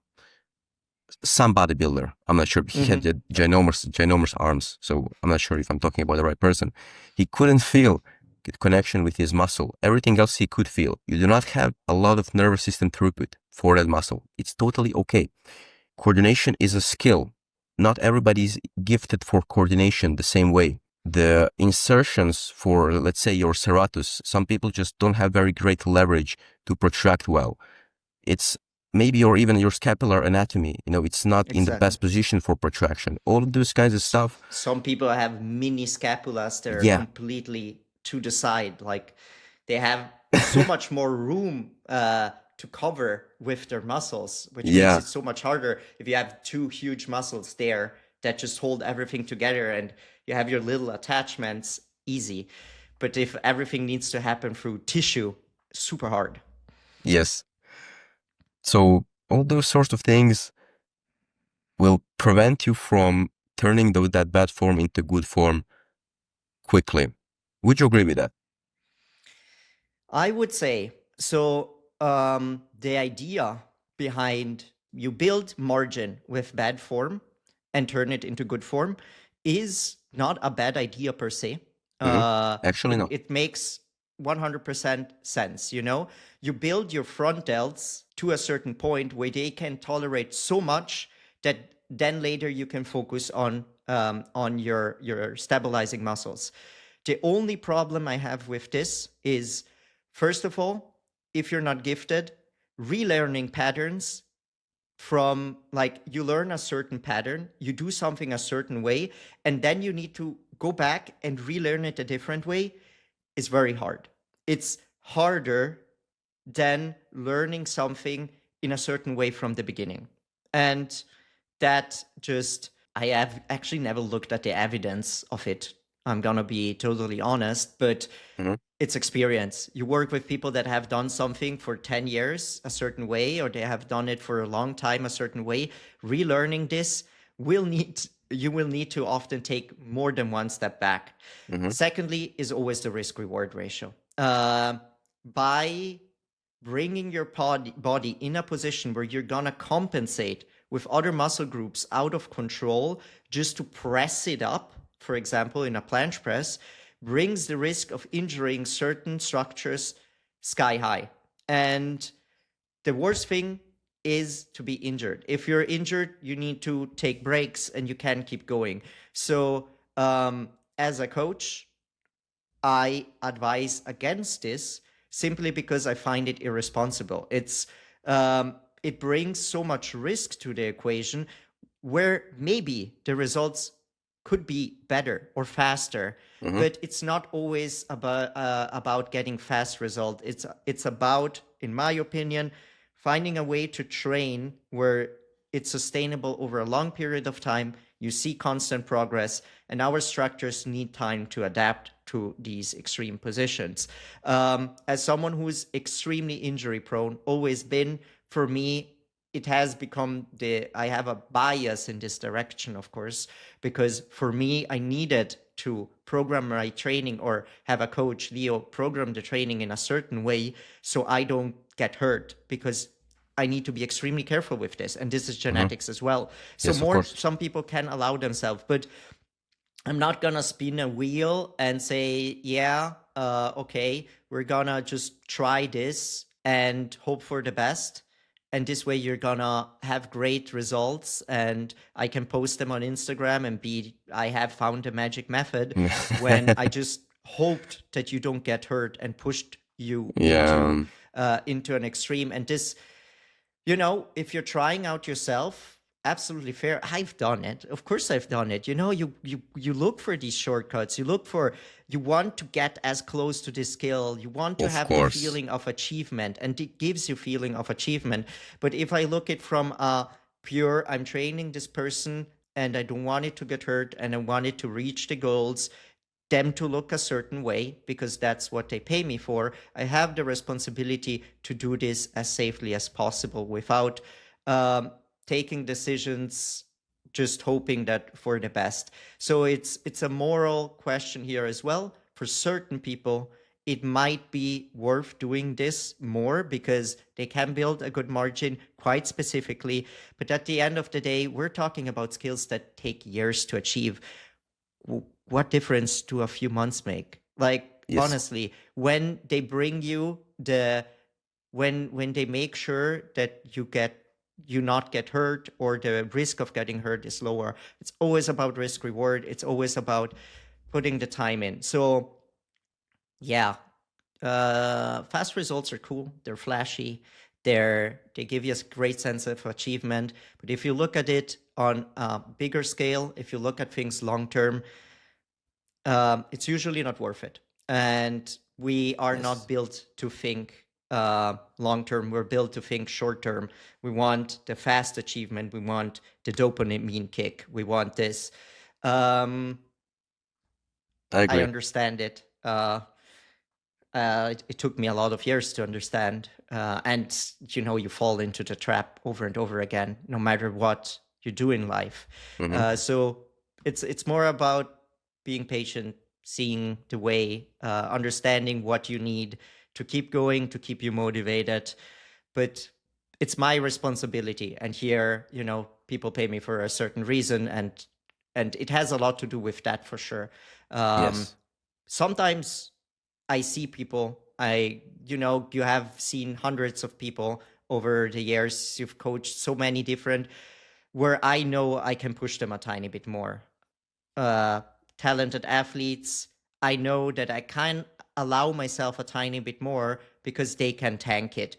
some bodybuilder. I'm not sure. He had Mm-hmm. ginormous arms, so I'm not sure if I'm talking about the right person. He couldn't feel connection with his muscle. Everything else he could feel. You do not have a lot of nervous system throughput for that muscle. It's totally okay. Coordination is a skill. Not everybody is gifted for coordination the same way. The insertions for, let's say, your serratus, some people just don't have very great leverage to protract well. It's maybe even your scapular anatomy, it's not in the Exactly. best position for protraction. All of those kinds of stuff. Some people have mini scapulas that are Yeah. completely to the side. Like they have so much more room to cover with their muscles, which makes Yeah. it so much harder if you have 2 huge muscles there that just hold everything together, and you have your little attachments, easy. But if everything needs to happen through tissue, super hard. Yes. So all those sorts of things will prevent you from turning that bad form into good form quickly. Would you agree with that? I would say so. The idea behind you build margin with bad form, and turn it into good form is not a bad idea per se. Actually, no. It makes 100% sense. You build your front delts to a certain point where they can tolerate so much that then later you can focus on your stabilizing muscles. The only problem I have with this is, first of all, if you're not gifted, relearning patterns from, like, you learn a certain pattern, you do something a certain way, and then you need to go back and relearn it a different way is very hard. It's harder than learning something in a certain way from the beginning. And that just, I have actually never looked at the evidence of it. I'm going to be totally honest, but it's experience. You work with people that have done something for 10 years a certain way, or they have done it for a long time a certain way. Relearning this you will need to often take more than one step back. Secondly is always the risk-reward ratio. By bringing your body in a position where you're going to compensate with other muscle groups out of control just to press it up, for example, in a planche press, brings the risk of injuring certain structures sky high. And the worst thing is to be injured. If you're injured, you need to take breaks and you can keep going. So as a coach, I advise against this simply because I find it irresponsible. It brings so much risk to the equation where maybe the results could be better or faster, but it's not always about getting fast result. It's about, in my opinion, finding a way to train where it's sustainable over a long period of time. You see constant progress, and our structures need time to adapt to these extreme positions. As someone who's extremely injury prone, always been, for me, it has become I have a bias in this direction, of course, because for me, I needed to program my training or have a coach, Leo, program the training in a certain way so I don't get hurt, because I need to be extremely careful with this. And this is genetics as well. So yes, some people can allow themselves, but I'm not going to spin a wheel and say, yeah, okay, we're going to just try this and hope for the best. And this way you're going to have great results and I can post them on Instagram and I have found a magic method when I just hoped that you don't get hurt and pushed you into an extreme. And this, if you're trying out yourself, absolutely fair. I've done it. Of course I've done it. You look for these shortcuts. You want to get as close to this skill. You want to have the feeling of achievement, and it gives you feeling of achievement. But if I look at from a pure, I'm training this person and I don't want it to get hurt and I want it to reach the goals, them to look a certain way because that's what they pay me for, I have the responsibility to do this as safely as possible without taking decisions just hoping that for the best. So it's a moral question here as well. For certain people, it might be worth doing this more because they can build a good margin quite specifically. But at the end of the day, we're talking about skills that take years to achieve. What difference do a few months make? Honestly, when they bring you when they make sure that you not get hurt or the risk of getting hurt is lower, it's always about risk reward. It's always about putting the time in. So yeah, fast results are cool. They're flashy. They give you a great sense of achievement. But if you look at it on a bigger scale, if you look at things long term, it's usually not worth it. And we are not built to think long term. We're built to think short term. We want the fast achievement. We want the dopamine kick. We want this. I understand it. It took me a lot of years to understand. And you fall into the trap over and over again, no matter what you do in life. So it's more about being patient, seeing the way, understanding what you need to keep going, to keep you motivated. But it's my responsibility. And here, people pay me for a certain reason, and it has a lot to do with that for sure. Yes. Sometimes I see people, you have seen hundreds of people over the years. You've coached so many different, where I know I can push them a tiny bit more. Uh, Talented athletes, I know that I can allow myself a tiny bit more because they can tank it.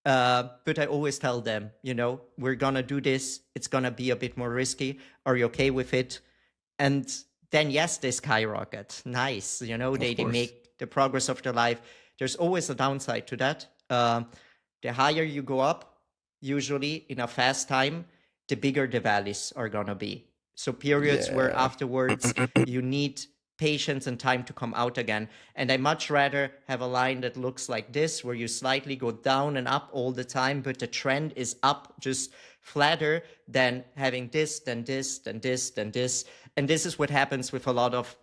But I always tell them, we're gonna do this. It's gonna be a bit more risky. Are you okay with it? And then yes, they skyrocket. Nice, Of they course. make the progress of their life. There's always a downside to that. The higher you go up, usually in a fast time, the bigger the valleys are gonna be. So periods where Yeah. afterwards you need patience and time to come out again. And I much rather have a line that looks like this, where you slightly go down and up all the time, but the trend is up, just flatter, than having this, then this, then this, then this. And this is what happens with a lot of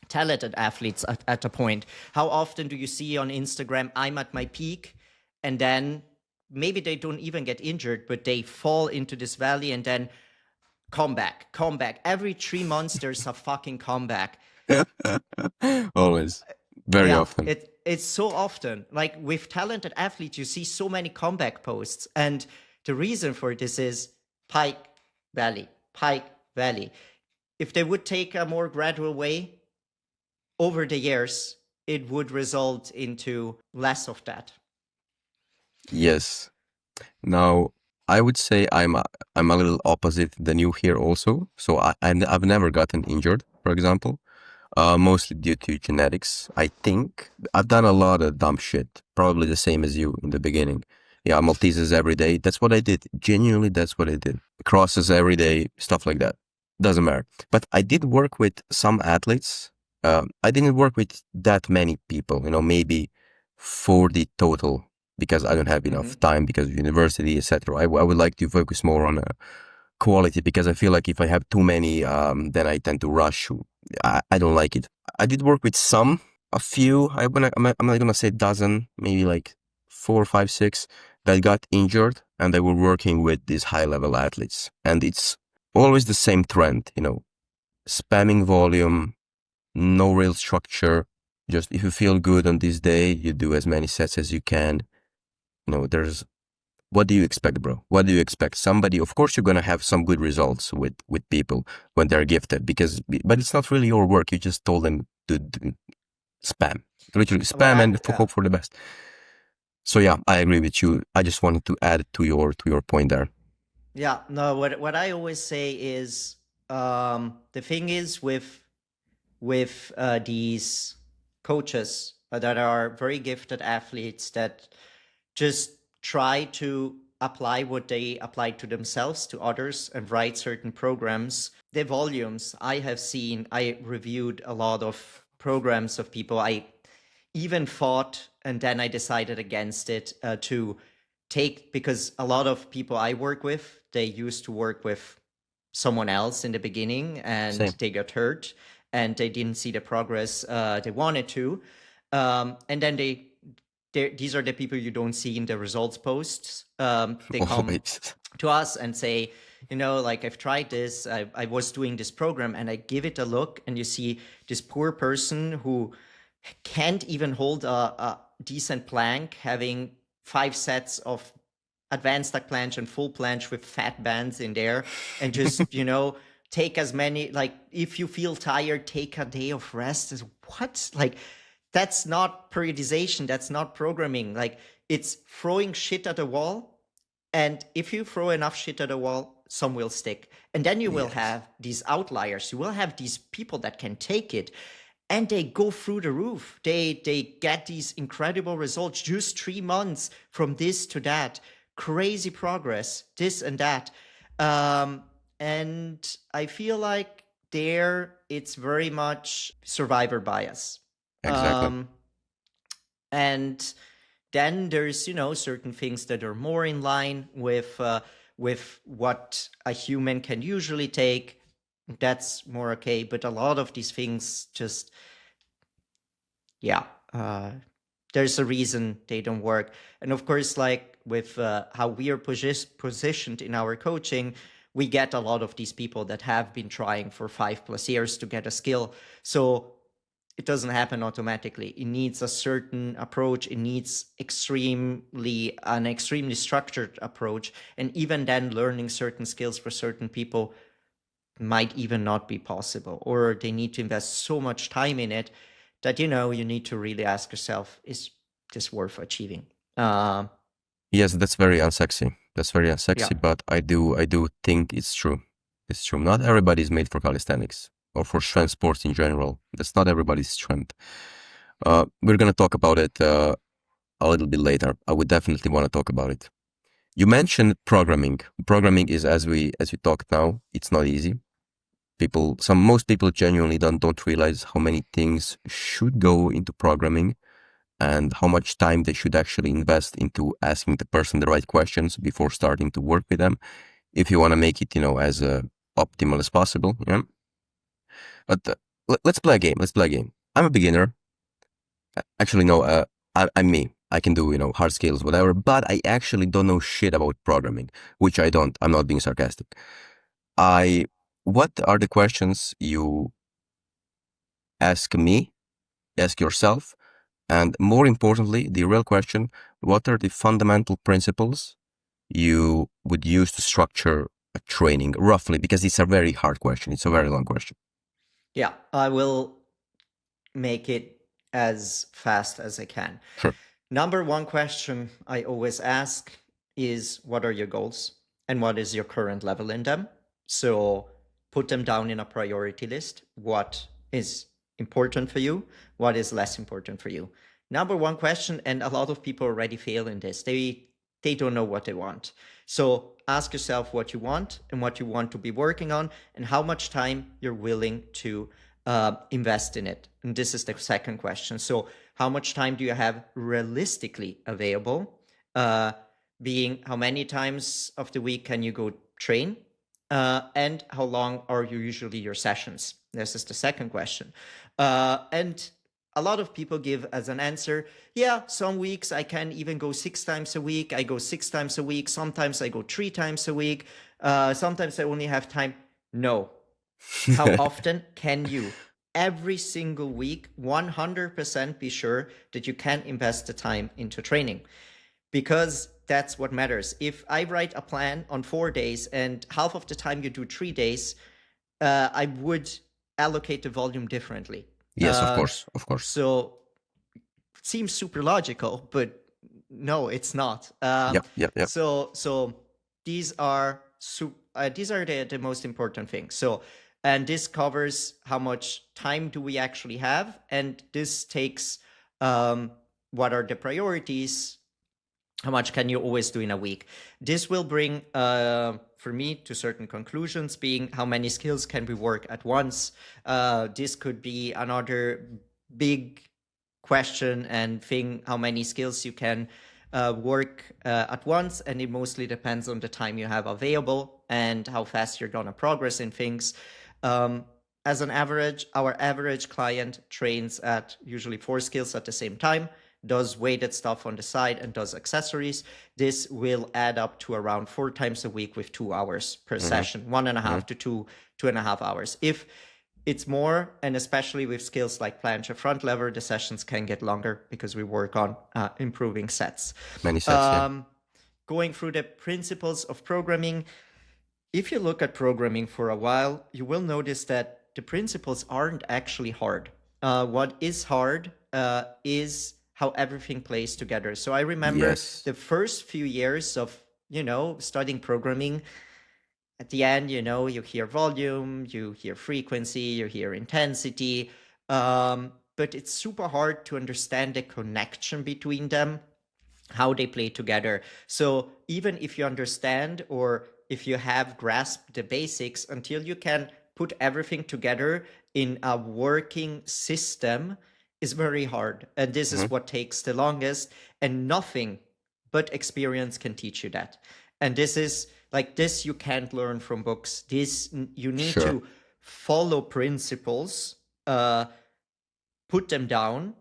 talented athletes at a point. How often do you see on Instagram, I'm at my peak, and then maybe they don't even get injured, but they fall into this valley and then comeback. Every 3 months, there's a fucking comeback. Always. Very Yeah, often. it's so often. Like with talented athletes, you see so many comeback posts. And the reason for this is pike, valley, pike, valley. If they would take a more gradual way over the years, it would result into less of that. Yes. Now, I would say I'm a little opposite than you here also. So I've never gotten injured, for example. Mostly due to genetics. I think I've done a lot of dumb shit, probably the same as you in the beginning. Yeah, Maltesers every day. That's what I did. Genuinely, that's what I did. Crosses every day, stuff like that. Doesn't matter. But I did work with some athletes. I didn't work with that many people, maybe 40 total because I don't have enough time because of university, etc. I would like to focus more on quality because I feel like if I have too many, then I tend to rush. I don't like it. I did work with a few. I'm not gonna say dozen, maybe like 4, 5, 6 that got injured, and they were working with these high level athletes, and it's always the same trend, spamming volume, no real structure. Just if you feel good on this day, you do as many sets as you can. There's what do you expect, bro? What do you expect? Somebody, of course, you're gonna have some good results with people when they're gifted, but it's not really your work. You just told them to spam, literally What spam, I and hope for the best. So yeah, I agree with you. I just wanted to add to your point there. Yeah, no, what I always say is, the thing is with these coaches that are very gifted athletes that just try to apply what they apply to themselves to others and write certain programs. The volumes I have seen, I reviewed a lot of programs of people. I even fought, and then I decided against it, to take, because a lot of people I work with, they used to work with someone else in the beginning and Same. they got hurt and they didn't see the progress they wanted to. And then these are the people you don't see in the results posts. They come Always. to us and say, like, I've tried this, I was doing this program, and I give it a look, and you see this poor person who can't even hold a decent plank, having 5 sets of advanced duck planche and full planche with fat bands in there, and just take as many, like, if you feel tired, take a day of rest. Is what? Like, that's not periodization, that's not programming. Like, it's throwing shit at a wall, and if you throw enough shit at a wall, some will stick. And then you will Yes. have these outliers. You will have these people that can take it, and they go through the roof. They get these incredible results, just 3 months from this to that, crazy progress, this and that. And I feel like there it's very much survivor bias. Exactly. And then there's certain things that are more in line with what a human can usually take. That's more okay, but a lot of these things just, yeah, there's a reason they don't work. And of course, like with how we are positioned in our coaching, we get a lot of these people that have been trying for 5+ years to get a skill. So it doesn't happen automatically. It needs a certain approach. It needs an extremely structured approach. And even then, learning certain skills for certain people might even not be possible, or they need to invest so much time in it that, you need to really ask yourself, is this worth achieving? Yes, that's very unsexy. That's very unsexy, Yeah. but I do think it's true. It's true. Not everybody is made for calisthenics or for strength sports in general. That's not everybody's strength. We're gonna talk about it a little bit later. I would definitely want to talk about it. You mentioned programming. Programming is, as we talked now, it's not easy. Most people genuinely don't realize how many things should go into programming and how much time they should actually invest into asking the person the right questions before starting to work with them, if you want to make it, as optimal as possible. Yeah. But let's play a game. Let's play a game. I'm a beginner. Actually, no. I'm me. I can do, hard skills, whatever. But I actually don't know shit about programming, which I don't. I'm not being sarcastic. What are the questions you ask me, ask yourself, and more importantly, the real question, what are the fundamental principles you would use to structure a training roughly? Because it's a very hard question. It's a very long question. Yeah, I will make it as fast as I can. Sure. Number one question I always ask is, what are your goals and what is your current level in them? So put them down in a priority list. What is important for you? What is less important for you? Number one question, and a lot of people already fail in this. They don't know what they want. So ask yourself what you want and what you want to be working on and how much time you're willing to invest in it. And this is the second question. So how much time do you have realistically available? Being how many times of the week can you go train? And how long are usually your sessions? This is the second question. And a lot of people give as an answer, yeah, some weeks I can even go 6 times a week. I go 6 times a week. Sometimes I go 3 times a week. Sometimes I only have time. No. How often can you every single week 100% be sure that you can invest the time into training? Because that's what matters. If I write a plan on 4 days and half of the time you do 3 days, I would allocate the volume differently. Yes, of course. So it seems super logical, but no, it's not. Yeah. So these are the most important things. So, and this covers how much time do we actually have, and this takes what are the priorities. How much can you always do in a week? This will bring, for me, to certain conclusions, being how many skills can we work at once. This could be another big question and thing, how many skills you can work at once. And it mostly depends on the time you have available and how fast you're going to progress in things. As an average, our average client trains at usually 4 skills at the same time, does weighted stuff on the side, and does accessories. This will add up to around 4 times a week with 2 hours per session, 1.5 to 2.5 hours. If it's more, and especially with skills like planche or front lever, the sessions can get longer because we work on improving sets. Many sets, yeah. Going through the principles of programming, if you look at programming for a while, you will notice that the principles aren't actually hard. What is hard is how everything plays together. So I remember the first few years of, studying programming. At the end, you hear volume, you hear frequency, you hear intensity, but it's super hard to understand the connection between them, how they play together. So even if you understand or if you have grasped the basics, until you can put everything together in a working system, is very hard. And this is what takes the longest, and nothing but experience can teach you that. And this is like this, you can't learn from books. This, you need to follow principles, put them down,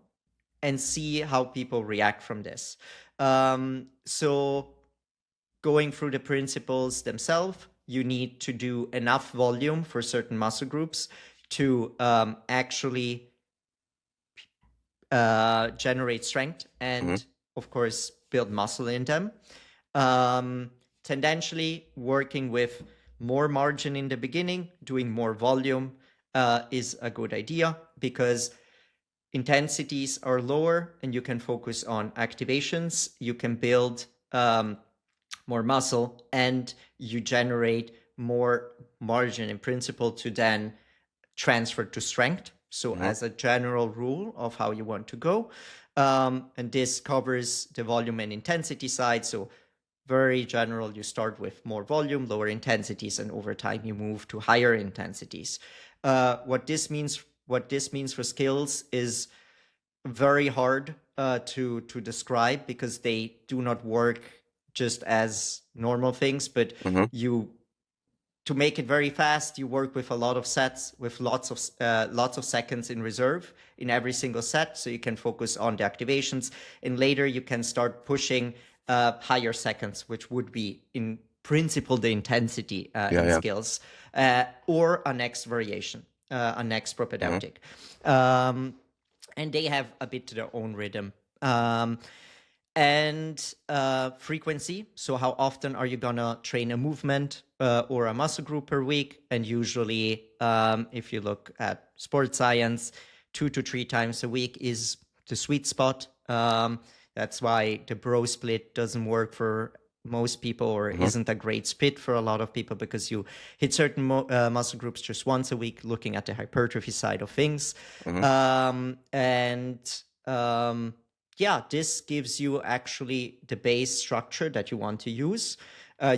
and see how people react from this. So going through the principles themselves, you need to do enough volume for certain muscle groups to actually generate strength and, of course, build muscle in them. Tendentially, working with more margin in the beginning, doing more volume is a good idea because intensities are lower and you can focus on activations. You can build more muscle and you generate more margin in principle to then transfer to strength. So as a general rule of how you want to go. And this covers the volume and intensity side. So very general, you start with more volume, lower intensities, and over time you move to higher intensities. What this means for skills is very hard to describe because they do not work just as normal things, but to make it very fast, you work with a lot of sets with lots of seconds in reserve in every single set, so you can focus on the activations. And later you can start pushing higher seconds, which would be in principle the intensity in skills, or a next variation, a next propedeutic. And they have a bit to their own rhythm. And frequency. So how often are you gonna train a movement or a muscle group per week? And usually, if you look at sports science, 2 to 3 times a week is the sweet spot. That's why the bro split doesn't work for most people, or isn't a great split for a lot of people, because you hit certain muscle groups just once a week, looking at the hypertrophy side of things. Yeah, this gives you actually the base structure that you want to use.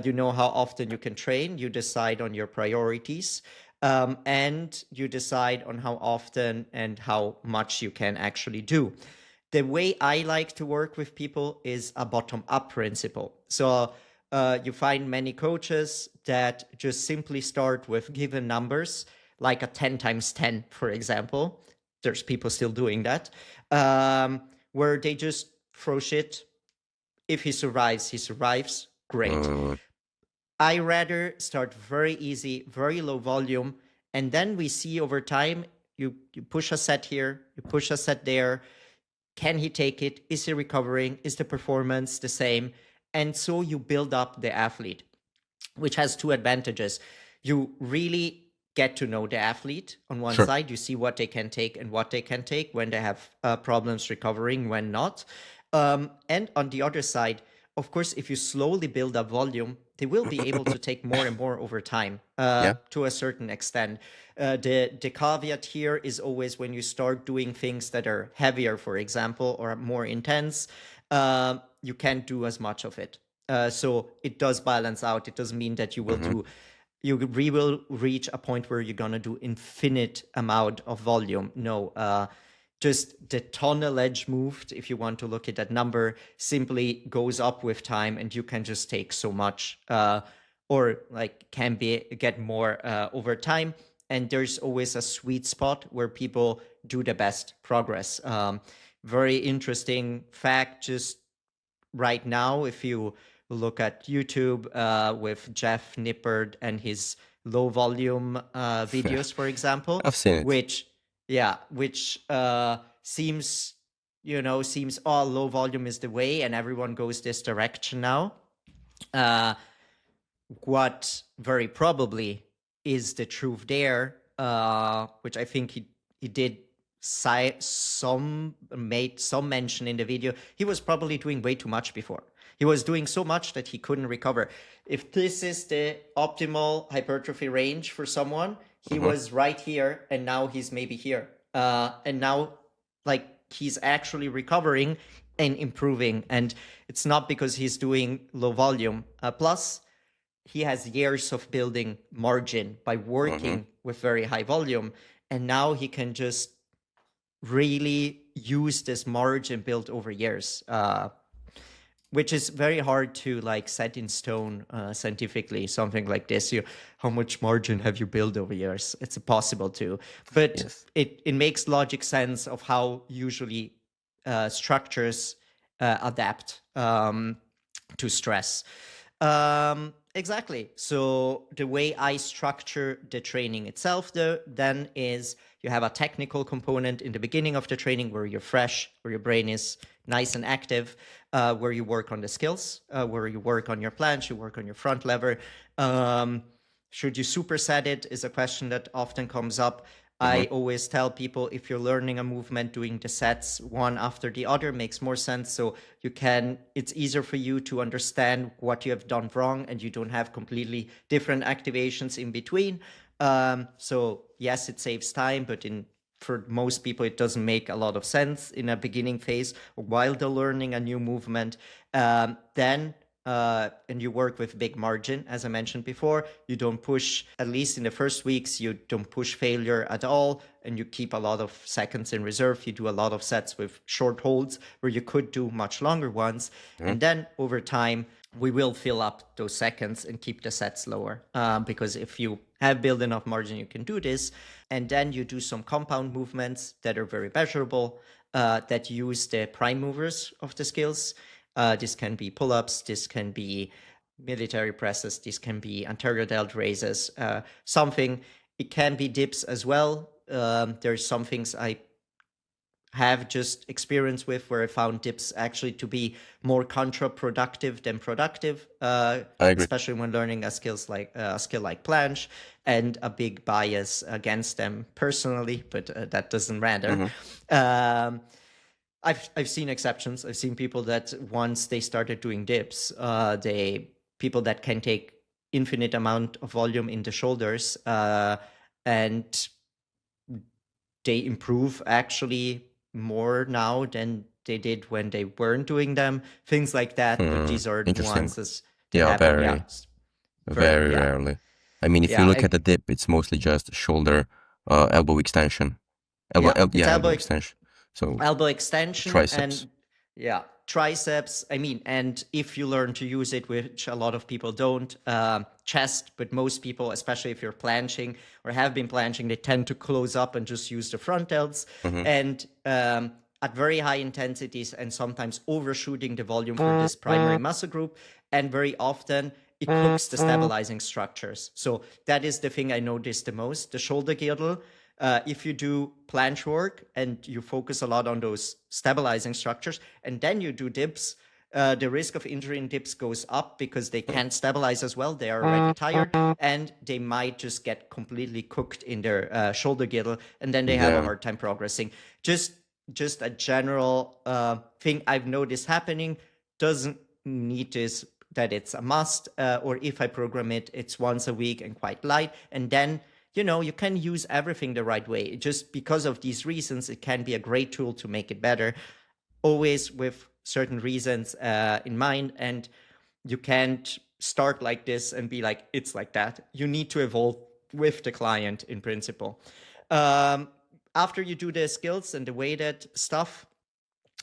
You know how often you can train, you decide on your priorities, and you decide on how often and how much you can actually do. The way I like to work with people is a bottom-up principle. So you find many coaches that just simply start with given numbers, like a 10 times 10, for example. There's people still doing that. Where they just throw shit. If he survives, he survives. Great. I rather start very easy, very low volume, and then we see over time, you push a set here, you push a set there. Can he take it? Is he recovering? Is the performance the same? And so you build up the athlete, which has 2 advantages. You really get to know the athlete on one side. You see what they can take and what they can take, when they have problems recovering, when not. And on the other side, of course, if you slowly build up volume, they will be able to take more and more over time, to a certain extent. The caveat here is always when you start doing things that are heavier, for example, or more intense, you can't do as much of it. So it does balance out. It doesn't mean that you will do you will reach a point where you're gonna do infinite amount of volume. No, just the tonnage moved, if you want to look at that number, simply goes up with time, and you can just take so much, or like get more over time. And there's always a sweet spot where people do the best progress. Very interesting fact, just right now, if you look at YouTube with Jeff Nippard and his low volume videos, for example. I've seen it. Which seems low volume is the way, and everyone goes this direction now. What very probably is the truth there, which I think he did made some mention in the video. He was probably doing way too much before. He was doing so much that he couldn't recover. If this is the optimal hypertrophy range for someone, he was right here, and now he's maybe here. And now, like, he's actually recovering and improving. And it's not because he's doing low volume. Plus, he has years of building margin by working with very high volume. And now he can just really use this margin built over years, which is very hard to like set in stone scientifically, something like this. How much margin have you built over years? It's impossible to, but it makes logic sense of how usually structures adapt to stress. Exactly. So the way I structure the training itself, though, then is you have a technical component in the beginning of the training where you're fresh, where your brain is nice and active, where you work on the skills, where you work on your planche, you work on your front lever. Should you superset it is a question that often comes up. I always tell people if you're learning a movement, doing the sets one after the other makes more sense. So it's easier for you to understand what you have done wrong and you don't have completely different activations in between. So yes, it saves time, but for most people, it doesn't make a lot of sense in a beginning phase while they're learning a new movement. And you work with big margin, as I mentioned before. You don't push, at least in the first weeks, you don't push failure at all, and you keep a lot of seconds in reserve. You do a lot of sets with short holds where you could do much longer ones. And then over time, we will fill up those seconds and keep the sets lower. Because if you have built enough margin, you can do this. And then you do some compound movements that are very measurable, that use the prime movers of the skills. This can be pull-ups, this can be military presses, this can be anterior delt raises, It can be dips as well. There's some things I have just experience with where I found dips actually to be more counterproductive than productive, I agree. especially when learning a skill like planche, and a big bias against them personally, but that doesn't matter. I've seen exceptions. I've seen people that once they started doing dips, people that can take infinite amount of volume in the shoulders, and they improve actually more now than they did when they weren't doing them. Things like that. But these are nuances that happen. Very rarely. I mean, if you look at the dip, it's mostly just shoulder, elbow extension. Elbow extension. So elbow extension, triceps. And triceps. I mean, and if you learn to use it, which a lot of people don't, chest, but most people, especially if you're planching or have been planching, they tend to close up and just use the front delts. And at very high intensities and sometimes overshooting the volume for this primary muscle group. And very often it cooks the stabilizing structures. So that is the thing I noticed the most, the shoulder girdle. If you do planche work and you focus a lot on those stabilizing structures, and then you do dips, the risk of injury in dips goes up because they can't stabilize as well. They are already tired, and they might just get completely cooked in their shoulder girdle, and then they have a hard time progressing. Just a general thing I've noticed happening. Doesn't need this that it's a must, or if I program it, it's once a week and quite light, and then you can use everything the right way. Just because of these reasons, it can be a great tool to make it better, always with certain reasons in mind. And you can't start like this and be like, it's like that. You need to evolve with the client in principle. After you do the skills and the weighted stuff,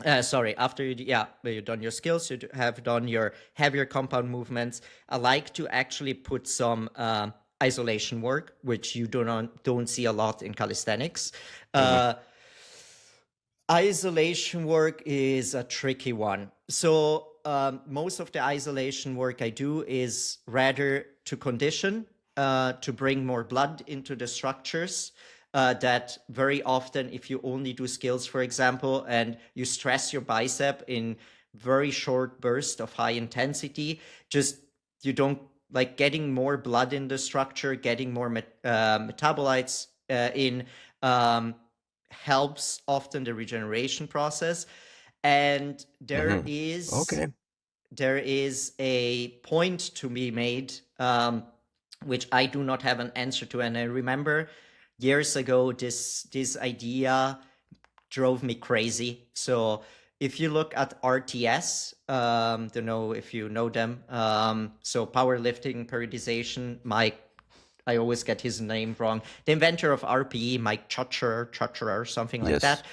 after you've done your skills, you have done your heavier compound movements, I like to actually put some isolation work, which you don't see a lot in calisthenics. Isolation work is a tricky one. So most of the isolation work I do is rather to condition, to bring more blood into the structures. That very often, if you only do skills, for example, and you stress your bicep in very short bursts of high intensity, you don't like getting more blood in the structure, getting more metabolites in, helps often the regeneration process. And there is a point to be made, which I do not have an answer to. And I remember years ago, this idea drove me crazy. So if you look at RTS, don't know if you know them. So powerlifting periodization, I always get his name wrong. The inventor of RPE, Mike Chutcher or something like that.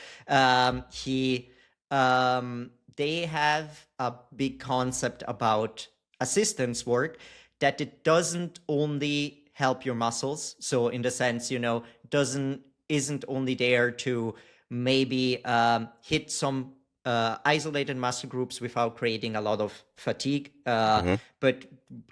They have a big concept about assistance work, that it doesn't only help your muscles. So in the sense, isn't only there to maybe hit some isolated muscle groups without creating a lot of fatigue, Mm-hmm. but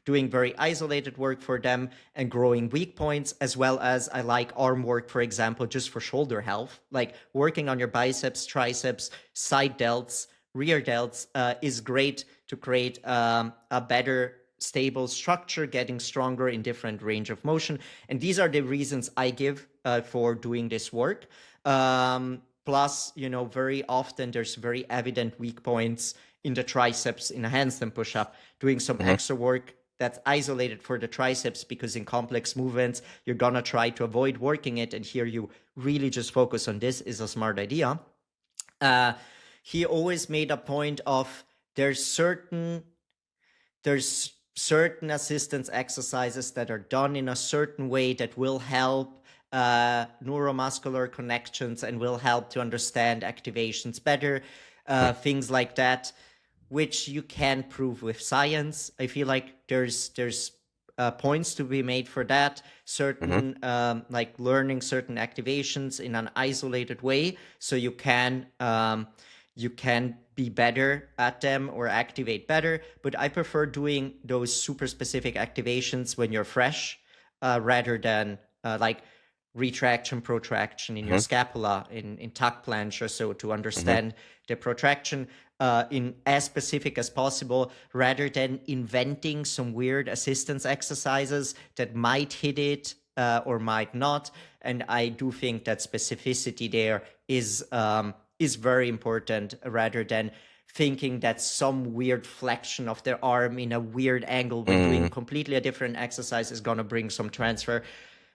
doing very isolated work for them and growing weak points, as well as I like arm work, for example, just for shoulder health, like working on your biceps, triceps, side delts, rear delts is great to create a better stable structure, getting stronger in different range of motion. And these are the reasons I give for doing this work. Plus, very often there's very evident weak points in the triceps in a handstand push-up. Doing some Mm-hmm. extra work that's isolated for the triceps, because in complex movements, you're gonna try to avoid working it. And here you really just focus on this is a smart idea. He always made a point of there's certain assistance exercises that are done in a certain way that will help neuromuscular connections and will help to understand activations better, things like that, which you can prove with science. I feel like there's points to be made for that. Certain like learning certain activations in an isolated way, so you can be better at them or activate better. But I prefer doing those super specific activations when you're fresh, rather than like retraction, protraction in your scapula, in tuck planche or so, to understand the protraction in as specific as possible, rather than inventing some weird assistance exercises that might hit it or might not. And I do think that specificity there is very important, rather than thinking that some weird flexion of their arm in a weird angle when doing completely a different exercise is going to bring some transfer.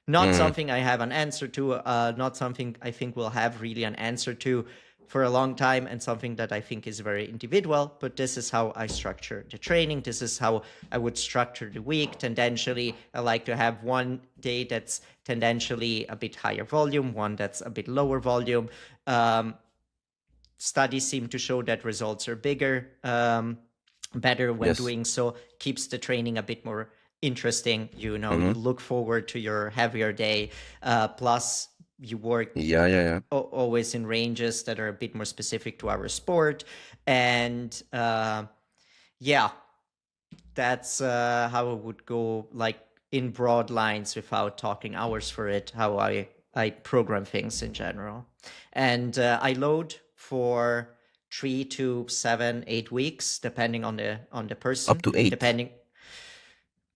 Not something I have an answer to, not something I think we'll have really an answer to for a long time, and something that I think is very individual. But this is how I structure the training. This is how I would structure the week. Tendentially, I like to have one day that's tendentially a bit higher volume, one that's a bit lower volume. Studies seem to show that results are better when doing so. Keeps the training a bit more interesting. You look forward to your heavier day. Plus, you work always in ranges that are a bit more specific to our sport. And that's how it would go, like in broad lines, without talking hours for it, how I program things in general. And I load for 3 to 7, 8 weeks, depending on the person. Up to 8. Depending,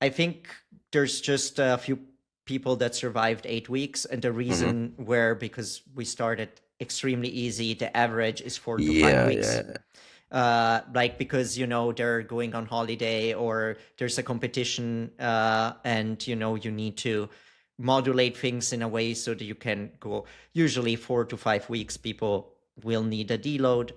I think there's just a few people that survived 8 weeks, and the reason because we started extremely easy, the average is 4 to 5 weeks. Like because they're going on holiday, or there's a competition, and you need to modulate things in a way so that you can go. Usually 4 to 5 weeks, people will need a deload,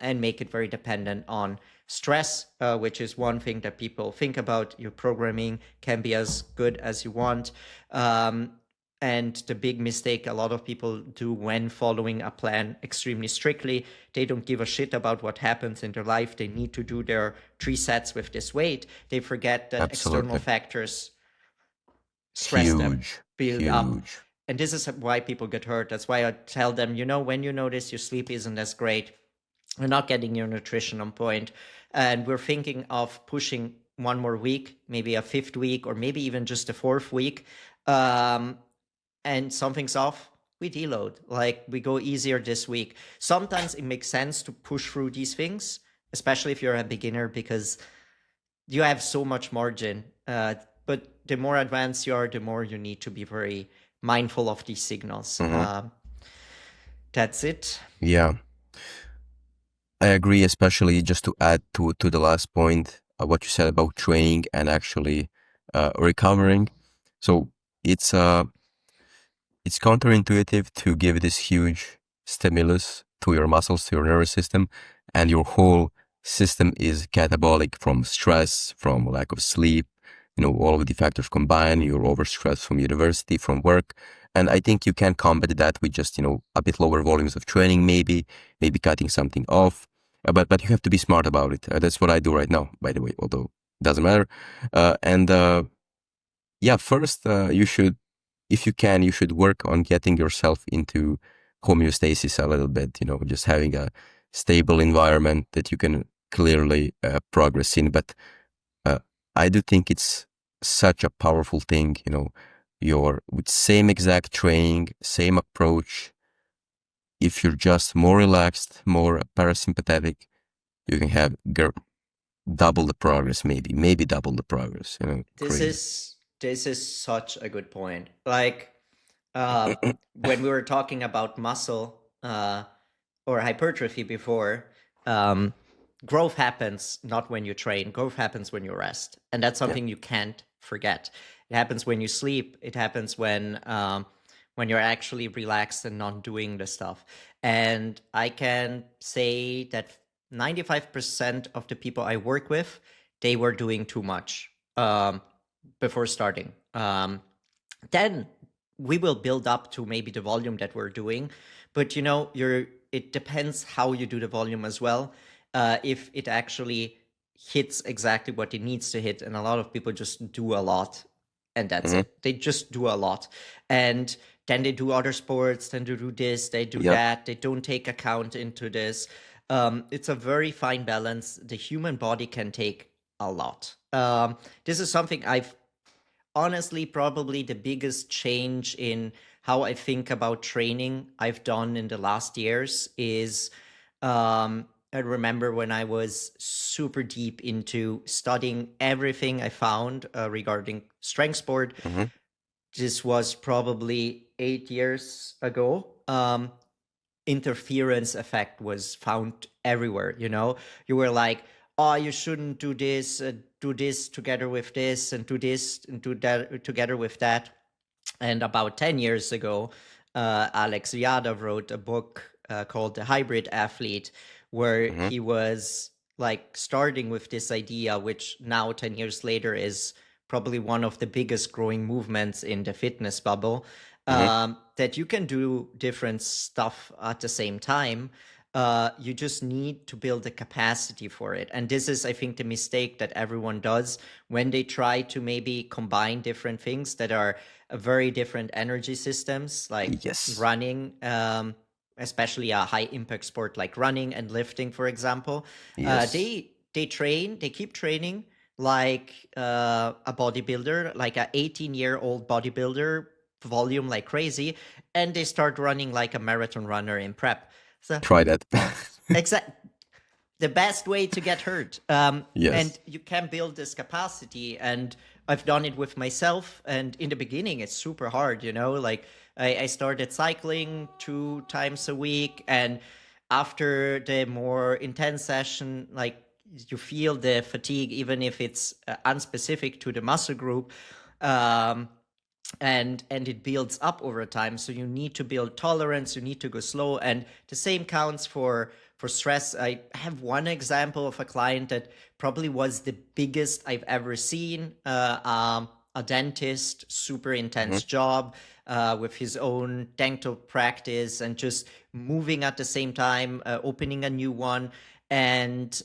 and make it very dependent on stress, which is one thing that people think about. Your programming can be as good as you want. And the big mistake a lot of people do when following a plan extremely strictly, they don't give a shit about what happens in their life. They need to do their 3 sets with this weight. They forget that external factors stress them, build up. And this is why people get hurt. That's why I tell them, when you notice your sleep isn't as great, you're not getting your nutrition on point, and we're thinking of pushing one more week, maybe a 5th week, or maybe even just a 4th week, and something's off, we deload. Like, we go easier this week. Sometimes it makes sense to push through these things, especially if you're a beginner, because you have so much margin. But the more advanced you are, the more you need to be very mindful of these signals. That's it. Yeah. I agree, especially just to add to the last point, what you said about training and actually recovering. So it's counterintuitive to give this huge stimulus to your muscles, to your nervous system, and your whole system is catabolic from stress, from lack of sleep, all of the factors combined. You're overstressed from university, from work. And I think you can combat that with just, a bit lower volumes of training, maybe cutting something off. But you have to be smart about it. That's what I do right now, by the way, although it doesn't matter. First, you should, if you can, you should work on getting yourself into homeostasis a little bit, just having a stable environment that you can clearly progress in. But I do think it's such a powerful thing, you're with same exact training, same approach. If you're just more relaxed, more parasympathetic, you can have double the progress, maybe double the progress, This crazy. is such a good point. Like when we were talking about muscle or hypertrophy before, um, growth happens not when you train. Growth happens when you rest, and that's Yeah. something you can't forget. It happens when you sleep. It happens when you're actually relaxed and not doing the stuff. And I can say that 95% of the people I work with, they were doing too much before starting. Then we will build up to maybe the volume that we're doing, but it depends how you do the volume as well. If it actually hits exactly what it needs to hit, and a lot of people just do a lot, and that's it. They just do a lot, and then they do other sports, then they do this, they do Yeah. that. They don't take account into this. It's a very fine balance. The human body can take a lot. This is something I've honestly probably the biggest change in how I think about training I've done in the last years is I remember when I was super deep into studying everything I found regarding strength sport. This was probably 8 years ago. Interference effect was found everywhere. You were like, oh, you shouldn't do this together with this, and do this and do that together with that. And about 10 years ago, Alex Yadav wrote a book called The Hybrid Athlete, where he was like starting with this idea, which now 10 years later is probably one of the biggest growing movements in the fitness bubble, that you can do different stuff at the same time. You just need to build the capacity for it. And this is, I think, the mistake that everyone does when they try to maybe combine different things that are very different energy systems, like Yes. running, especially a high impact sport like running and lifting, for example. Yes. They keep training like a bodybuilder, like a 18-year-old bodybuilder, volume like crazy, and they start running like a marathon runner in prep. So Try that. the best way to get hurt. Yes. And you can build this capacity. And I've done it with myself. And in the beginning, it's super hard, like I started cycling 2 times a week. And after the more intense session, like you feel the fatigue, even if it's unspecific to the muscle group. And it builds up over time, so you need to build tolerance, you need to go slow, and the same counts for stress. I have one example of a client that probably was the biggest I've ever seen, a dentist, super intense job, with his own dental practice and just moving at the same time, opening a new one. And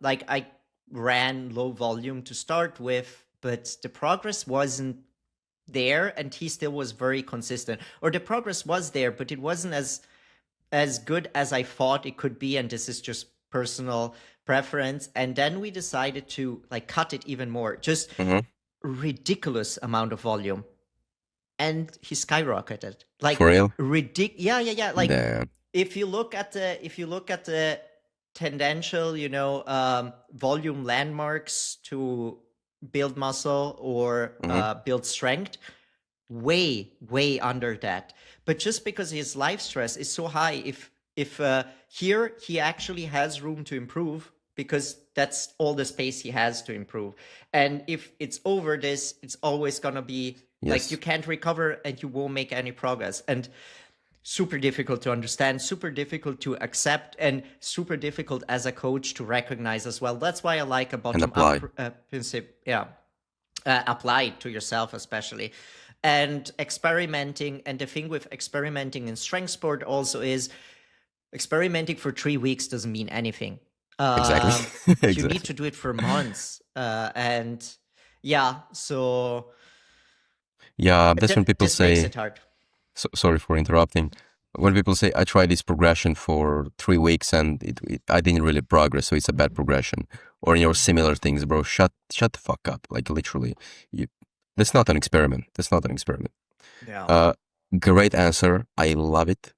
like I ran low volume to start with, but the progress wasn't there, and he still was very consistent, or the progress was there, but it wasn't as good as I thought it could be. And this is just personal preference. And then we decided to like cut it even more, just ridiculous amount of volume, and he skyrocketed like For real? yeah, like Damn. if you look at the tendential volume landmarks to build muscle or build strength, way under that. But just because his life stress is so high, if here he actually has room to improve, because that's all the space he has to improve. And if it's over this, it's always gonna be like you can't recover and you won't make any progress. And super difficult to understand, super difficult to accept, and super difficult as a coach to recognize as well. That's why I like a bottom-up principle. Yeah, apply it to yourself especially. And experimenting, and the thing with experimenting in strength sport also is experimenting for 3 weeks doesn't mean anything. Exactly. You need to do it for months. And yeah, so yeah, that's when people this makes say, it hard. sorry for interrupting. when people say I tried this progression for 3 weeks and I didn't really progress, so it's a bad progression, or similar things, bro. Shut the fuck up. Like literally, you, that's not an experiment. That's not an experiment. Yeah. Great answer. I love it.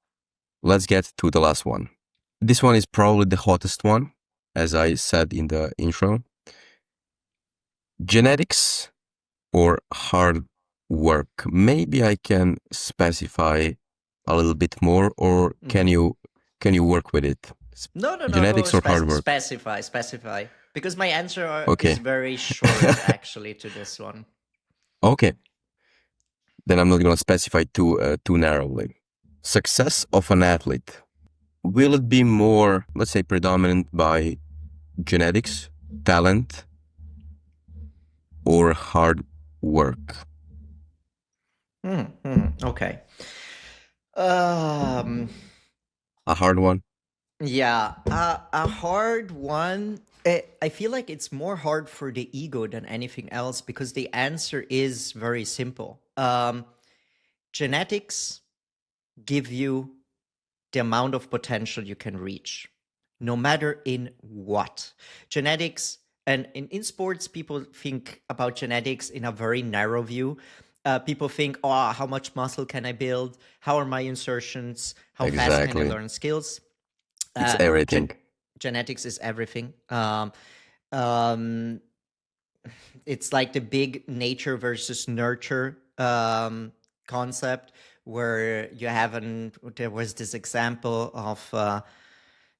Let's get to the last one. This one is probably the hottest one, as I said in the intro. Genetics or hard work? Maybe I can specify a little bit more, or can you work with it? No. Go Genetics or hard work? specify. Because my answer is Okay. very short, actually, to this one. Okay. Then I'm not going to specify too narrowly. Success of an athlete. Will it be more, let's say, predominant by genetics, talent, or hard work? Okay. A hard one? Yeah, a hard one. I feel like it's more hard for the ego than anything else because the answer is very simple. Genetics give you the amount of potential you can reach, no matter in what. Genetics, and in sports, people think about genetics in a very narrow view. People think, oh, how much muscle can I build? How are my insertions? How fast can I Exactly. learn skills? It's everything. Genetics is everything. Um, it's like the big nature versus nurture concept, where there was this example of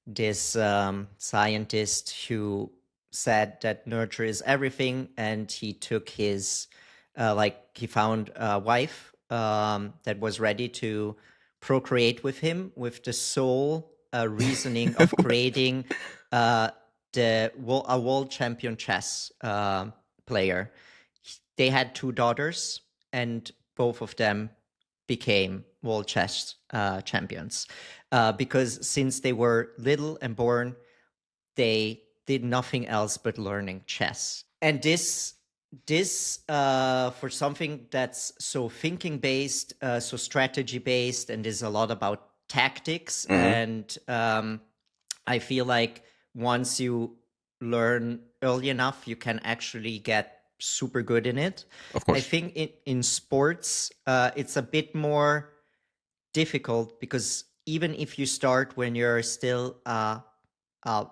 this scientist who said that nurture is everything, and he took his he found a wife that was ready to procreate with him, with the sole reasoning of creating a world champion chess player. They had 2 daughters, and both of them became world chess champions because since they were little and born, they did nothing else but learning chess. And this for something that's so thinking based, so strategy based, and is a lot about tactics. And I feel like once you learn early enough, you can actually get super good in it. Of I course. think in sports, it's a bit more difficult because even if you start when you're still a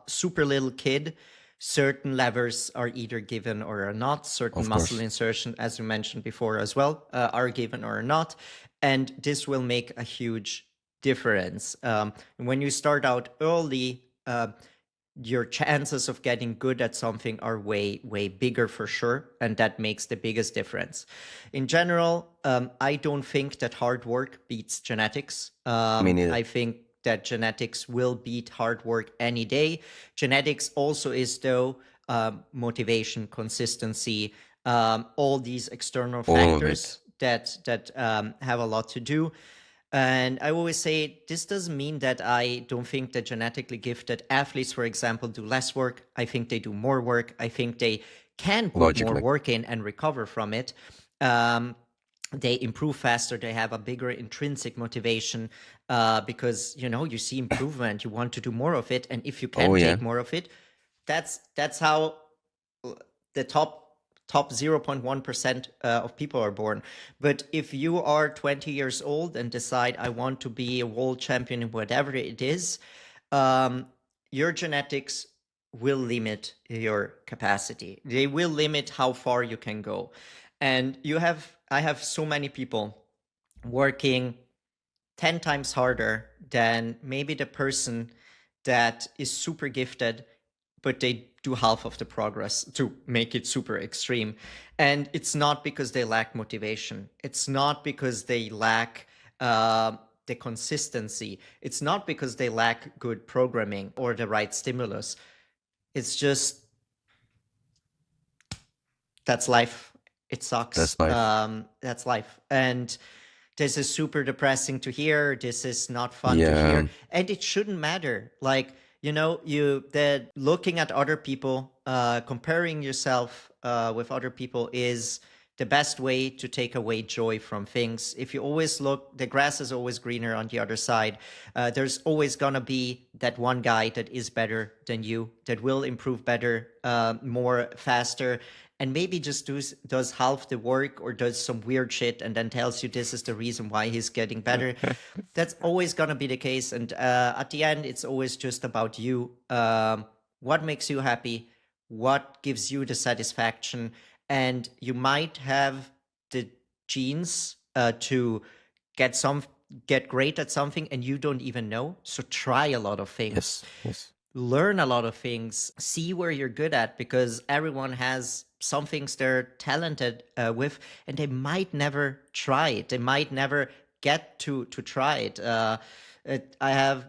super little kid, certain levers are either given or are not. Certain Of muscle course. insertion, as you mentioned before as well, are given or are not. And this will make a huge difference. When you start out early, your chances of getting good at something are way bigger for sure, and that makes the biggest difference. In general, I don't think that hard work beats genetics. Me neither. I think that genetics will beat hard work any day. Genetics also is, though, motivation, consistency, all these external All of it. factors that have a lot to do. And I always say this doesn't mean that I don't think that genetically gifted athletes, for example, do less work. I think they do more work. I think they can put more Logically. work in and recover from it. They improve faster. They have a bigger intrinsic motivation because, you see improvement. You want to do more of it. And if you can Oh, yeah. take more of it, that's how the top 0.1% of people are born. But if you are 20 years old and decide, I want to be a world champion in whatever it is, your genetics will limit your capacity. They will limit how far you can go. And I have so many people working 10 times harder than maybe the person that is super gifted, but they do half of the progress to make it super extreme. And it's not because they lack motivation. It's not because they lack the consistency. It's not because they lack good programming or the right stimulus. It's just that's life. It sucks. That's life. That's life. And this is super depressing to hear. This is not fun to Yeah. hear. And it shouldn't matter. Like, that looking at other people, comparing yourself with other people is the best way to take away joy from things. If you always look, the grass is always greener on the other side. There's always going to be that one guy that is better than you, that will improve better, more, faster, and maybe just does half the work or does some weird shit and then tells you this is the reason why he's getting better. That's always going to be the case. And at the end, it's always just about you. What makes you happy? What gives you the satisfaction? And you might have the genes to get great at something and you don't even know. So try a lot of things. Yes. Learn a lot of things, see where you're good at, because everyone has some things they're talented with, and they might never try it. They might never get to try it. I have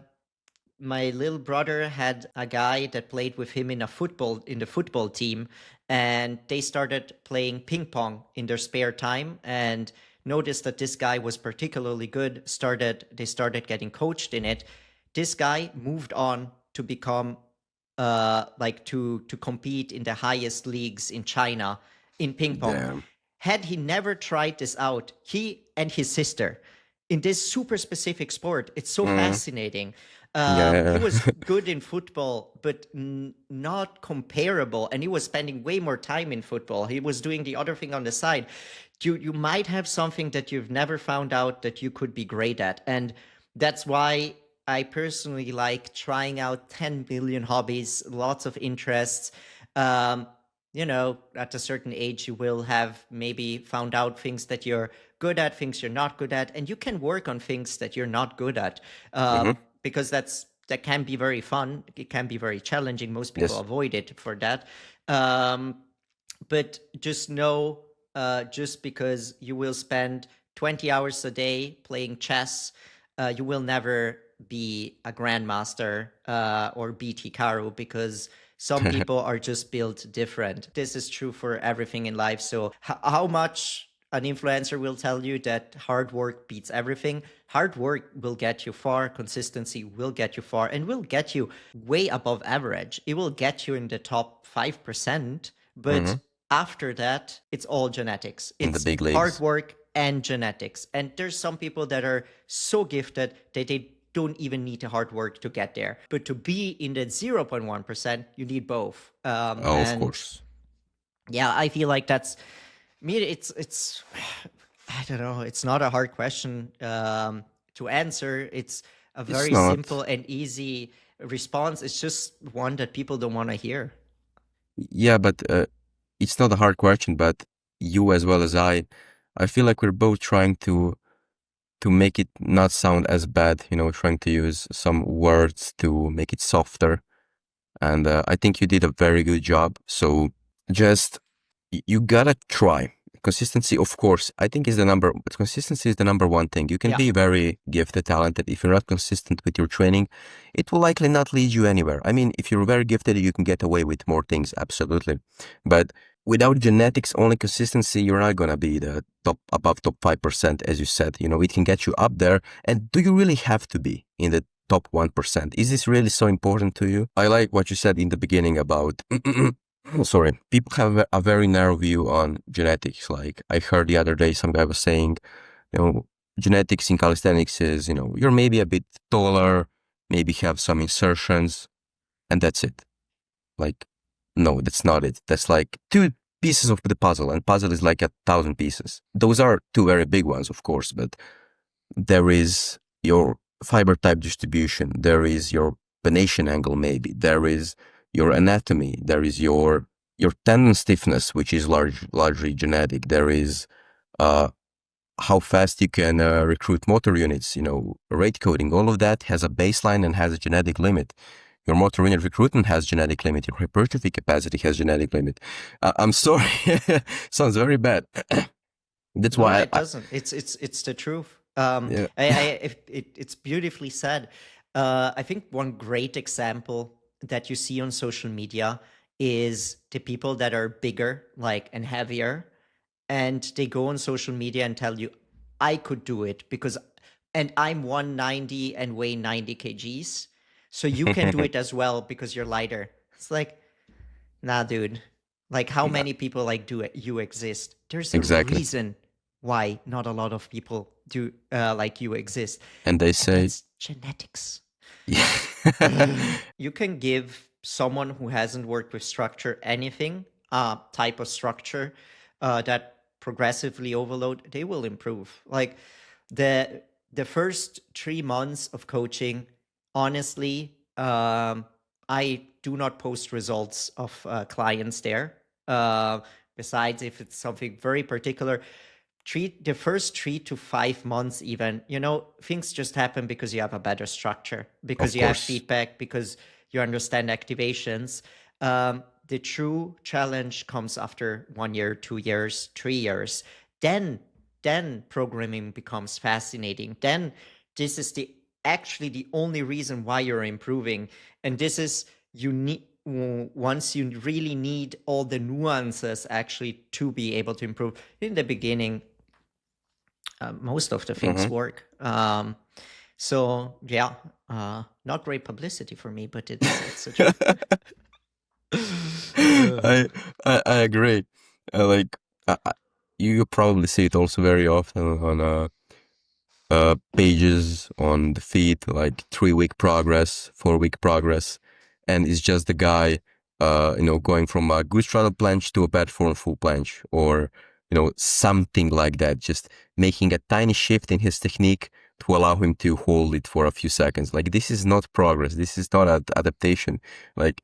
my little brother had a guy that played with him in the football team, and they started playing ping pong in their spare time and noticed that this guy was particularly good. They started getting coached in it. This guy moved on to become to compete in the highest leagues in China in ping pong. Damn. Had he never tried this out, he and his sister in this super specific sport, it's so fascinating. He was good in football, but not comparable. And he was spending way more time in football. He was doing the other thing on the side. You might have something that you've never found out that you could be great at. And that's why I personally like trying out 10 million hobbies, lots of interests. You know, at a certain age, you will have maybe found out things that you're good at, things you're not good at, and you can work on things that you're not good at, because that can be very fun. It can be very challenging. Most people avoid it for that. But just know, just because you will spend 20 hours a day playing chess, you will never be a grandmaster or beat Hikaru, because some people are just built different. This is true for everything in life. So how much an influencer will tell you that hard work beats everything. Hard work will get you far. Consistency will get you far and will get you way above average. It will get you in the top 5%. But after that, it's all genetics. In the It's big leagues. hard work and genetics. And there's some people that are so gifted that they don't even need the hard work to get there. But to be in the 0.1%, you need both. Of course. Yeah, I feel like that's me. It's I don't know. It's not a hard question to answer. It's a very simple and easy response. It's just one that people don't want to hear. Yeah, but it's not a hard question, but you as well as I feel like we're both trying to make it not sound as bad, you know, trying to use some words to make it softer. And I think you did a very good job. So just, you gotta try. Consistency, of course, I think consistency is the number one thing. You can be very gifted, talented. If you're not consistent with your training, it will likely not lead you anywhere. I mean, if you're very gifted, you can get away with more things, absolutely. But without genetics, only consistency, you're not gonna be the above top 5%, as you said. You know, it can get you up there. And do you really have to be in the top 1%? Is this really so important to you? I like what you said in the beginning about sorry, people have a very narrow view on genetics. Like I heard the other day, some guy was saying, you know, genetics in calisthenics is, you know, you're maybe a bit taller, maybe have some insertions, and that's it. Like, no, that's not it. That's like 2 pieces of the puzzle, and puzzle is like 1,000 pieces. Those are 2 very big ones, of course, but there is your fiber type distribution, there is your pronation angle, maybe there is your anatomy, there is your tendon stiffness, which is largely genetic. There is how fast you can recruit motor units, you know, rate coding. All of that has a baseline and has a genetic limit. Your motor unit recruitment has genetic limit. Your hypertrophy capacity has genetic limit. I'm sorry, sounds very bad. That's why it doesn't. It's the truth. It's beautifully said. I think one great example that you see on social media is the people that are bigger, like, and heavier, and they go on social media and tell you, I could do it and I'm 190 and weigh 90 kgs. So you can do it as well because you're lighter. It's like, nah, dude, Like, how Nah, many people like do you exist? There's a exactly. reason why not a lot of people do like you exist, And they and say, that's genetics. yeah. You can give someone who hasn't worked with structure anything, type of structure that progressively overload, they will improve. Like the first 3 months of coaching, honestly, I do not post results of clients there. Uh, Besides, if it's something very particular, the first 3 to 5 months, even, things just happen because you have a better structure, because Of you have course. feedback, because you understand activations. The true challenge comes after 1 year, 2 years, 3 years. Then programming becomes fascinating. Then this is actually the only reason why you're improving. And this is, you need, once you really need all the nuances actually to be able to improve. In the beginning, most of the things Hmm. work. So yeah, not great publicity for me, but it's the truth. I, I agree. Like you probably see it also very often on pages on the feed, like 3 week progress, 4 week progress, and it's just the guy, going from a good straddle planche to a bad form full planche, or something like that, just making a tiny shift in his technique to allow him to hold it for a few seconds. Like, this is not progress. This is not adaptation. Like,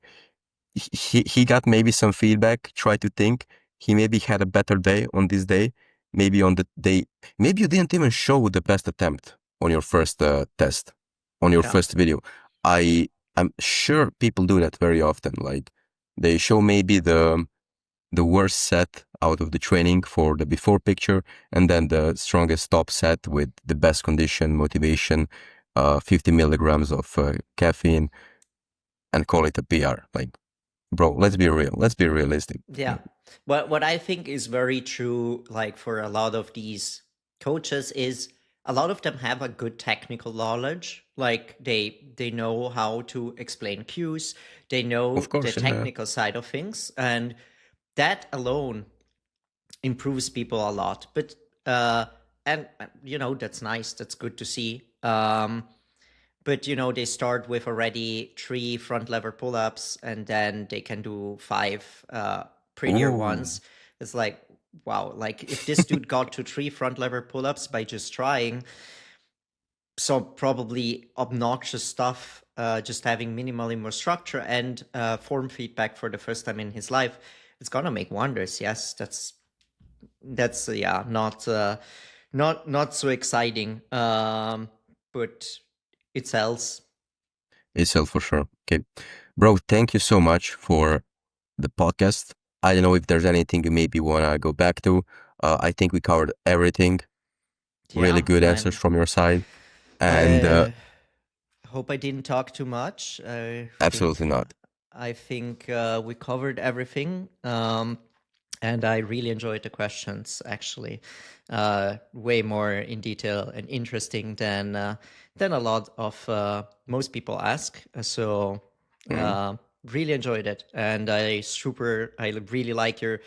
he got maybe some feedback, try to think. He maybe had a better day on this day. Maybe on the day, maybe you didn't even show the best attempt on your first test, on your Yeah, first video. I'm sure people do that very often. Like, they show maybe the worst set out of the training for the before picture, and then the strongest top set with the best condition, motivation, 50 milligrams of caffeine, and call it a PR. Like, bro, let's be real. Let's be realistic. yeah. What I think is very true, like for a lot of these coaches, is a lot of them have a good technical knowledge. Like they know how to explain cues, they Of know the course, yeah. technical side of things, and that alone improves people a lot. But and that's nice, that's good to see. But they start with already 3 front lever pull-ups, and then they can do 5 prettier Ooh. ones. It's like, wow, like if this dude got to 3 front lever pull-ups by just trying, so probably obnoxious stuff, just having minimally more structure and form feedback for the first time in his life, it's gonna make wonders. Yes, that's yeah, not so exciting, but it sells. Itself for sure. Okay. Bro, thank you so much for the podcast. I don't know if there's anything you maybe want to go back to. I think we covered everything. Really Yeah, good answers man. from your side. And I hope I didn't talk too much. I absolutely think not. I think we covered everything. And I really enjoyed the questions, actually. Way more in detail and interesting than a lot of most people ask. So Mhm. really enjoyed it, and I really like your,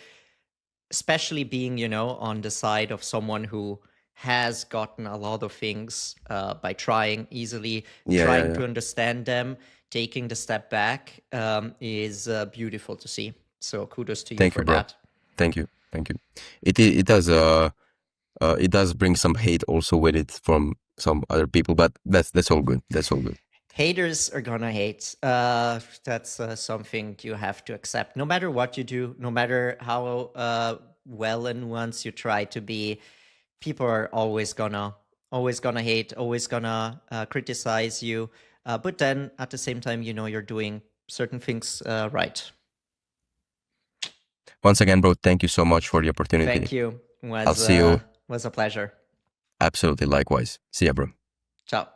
especially being on the side of someone who has gotten a lot of things by trying easily, Yeah, yeah, trying yeah. to understand them, taking the step back, is beautiful to see. So kudos to you Thank you, for bro. that. Thank you. Thank you. It does bring some hate also with it from some other people, but that's all good. That's all good. Haters are gonna hate. That's something you have to accept. No matter what you do, no matter how well and nuanced you try to be, people are always gonna hate, always gonna criticize you. But then at the same time, you're doing certain things right. Once again, bro, thank you so much for the opportunity. Thank you. I'll see you. Was a pleasure. Absolutely likewise. See ya, bro. Ciao.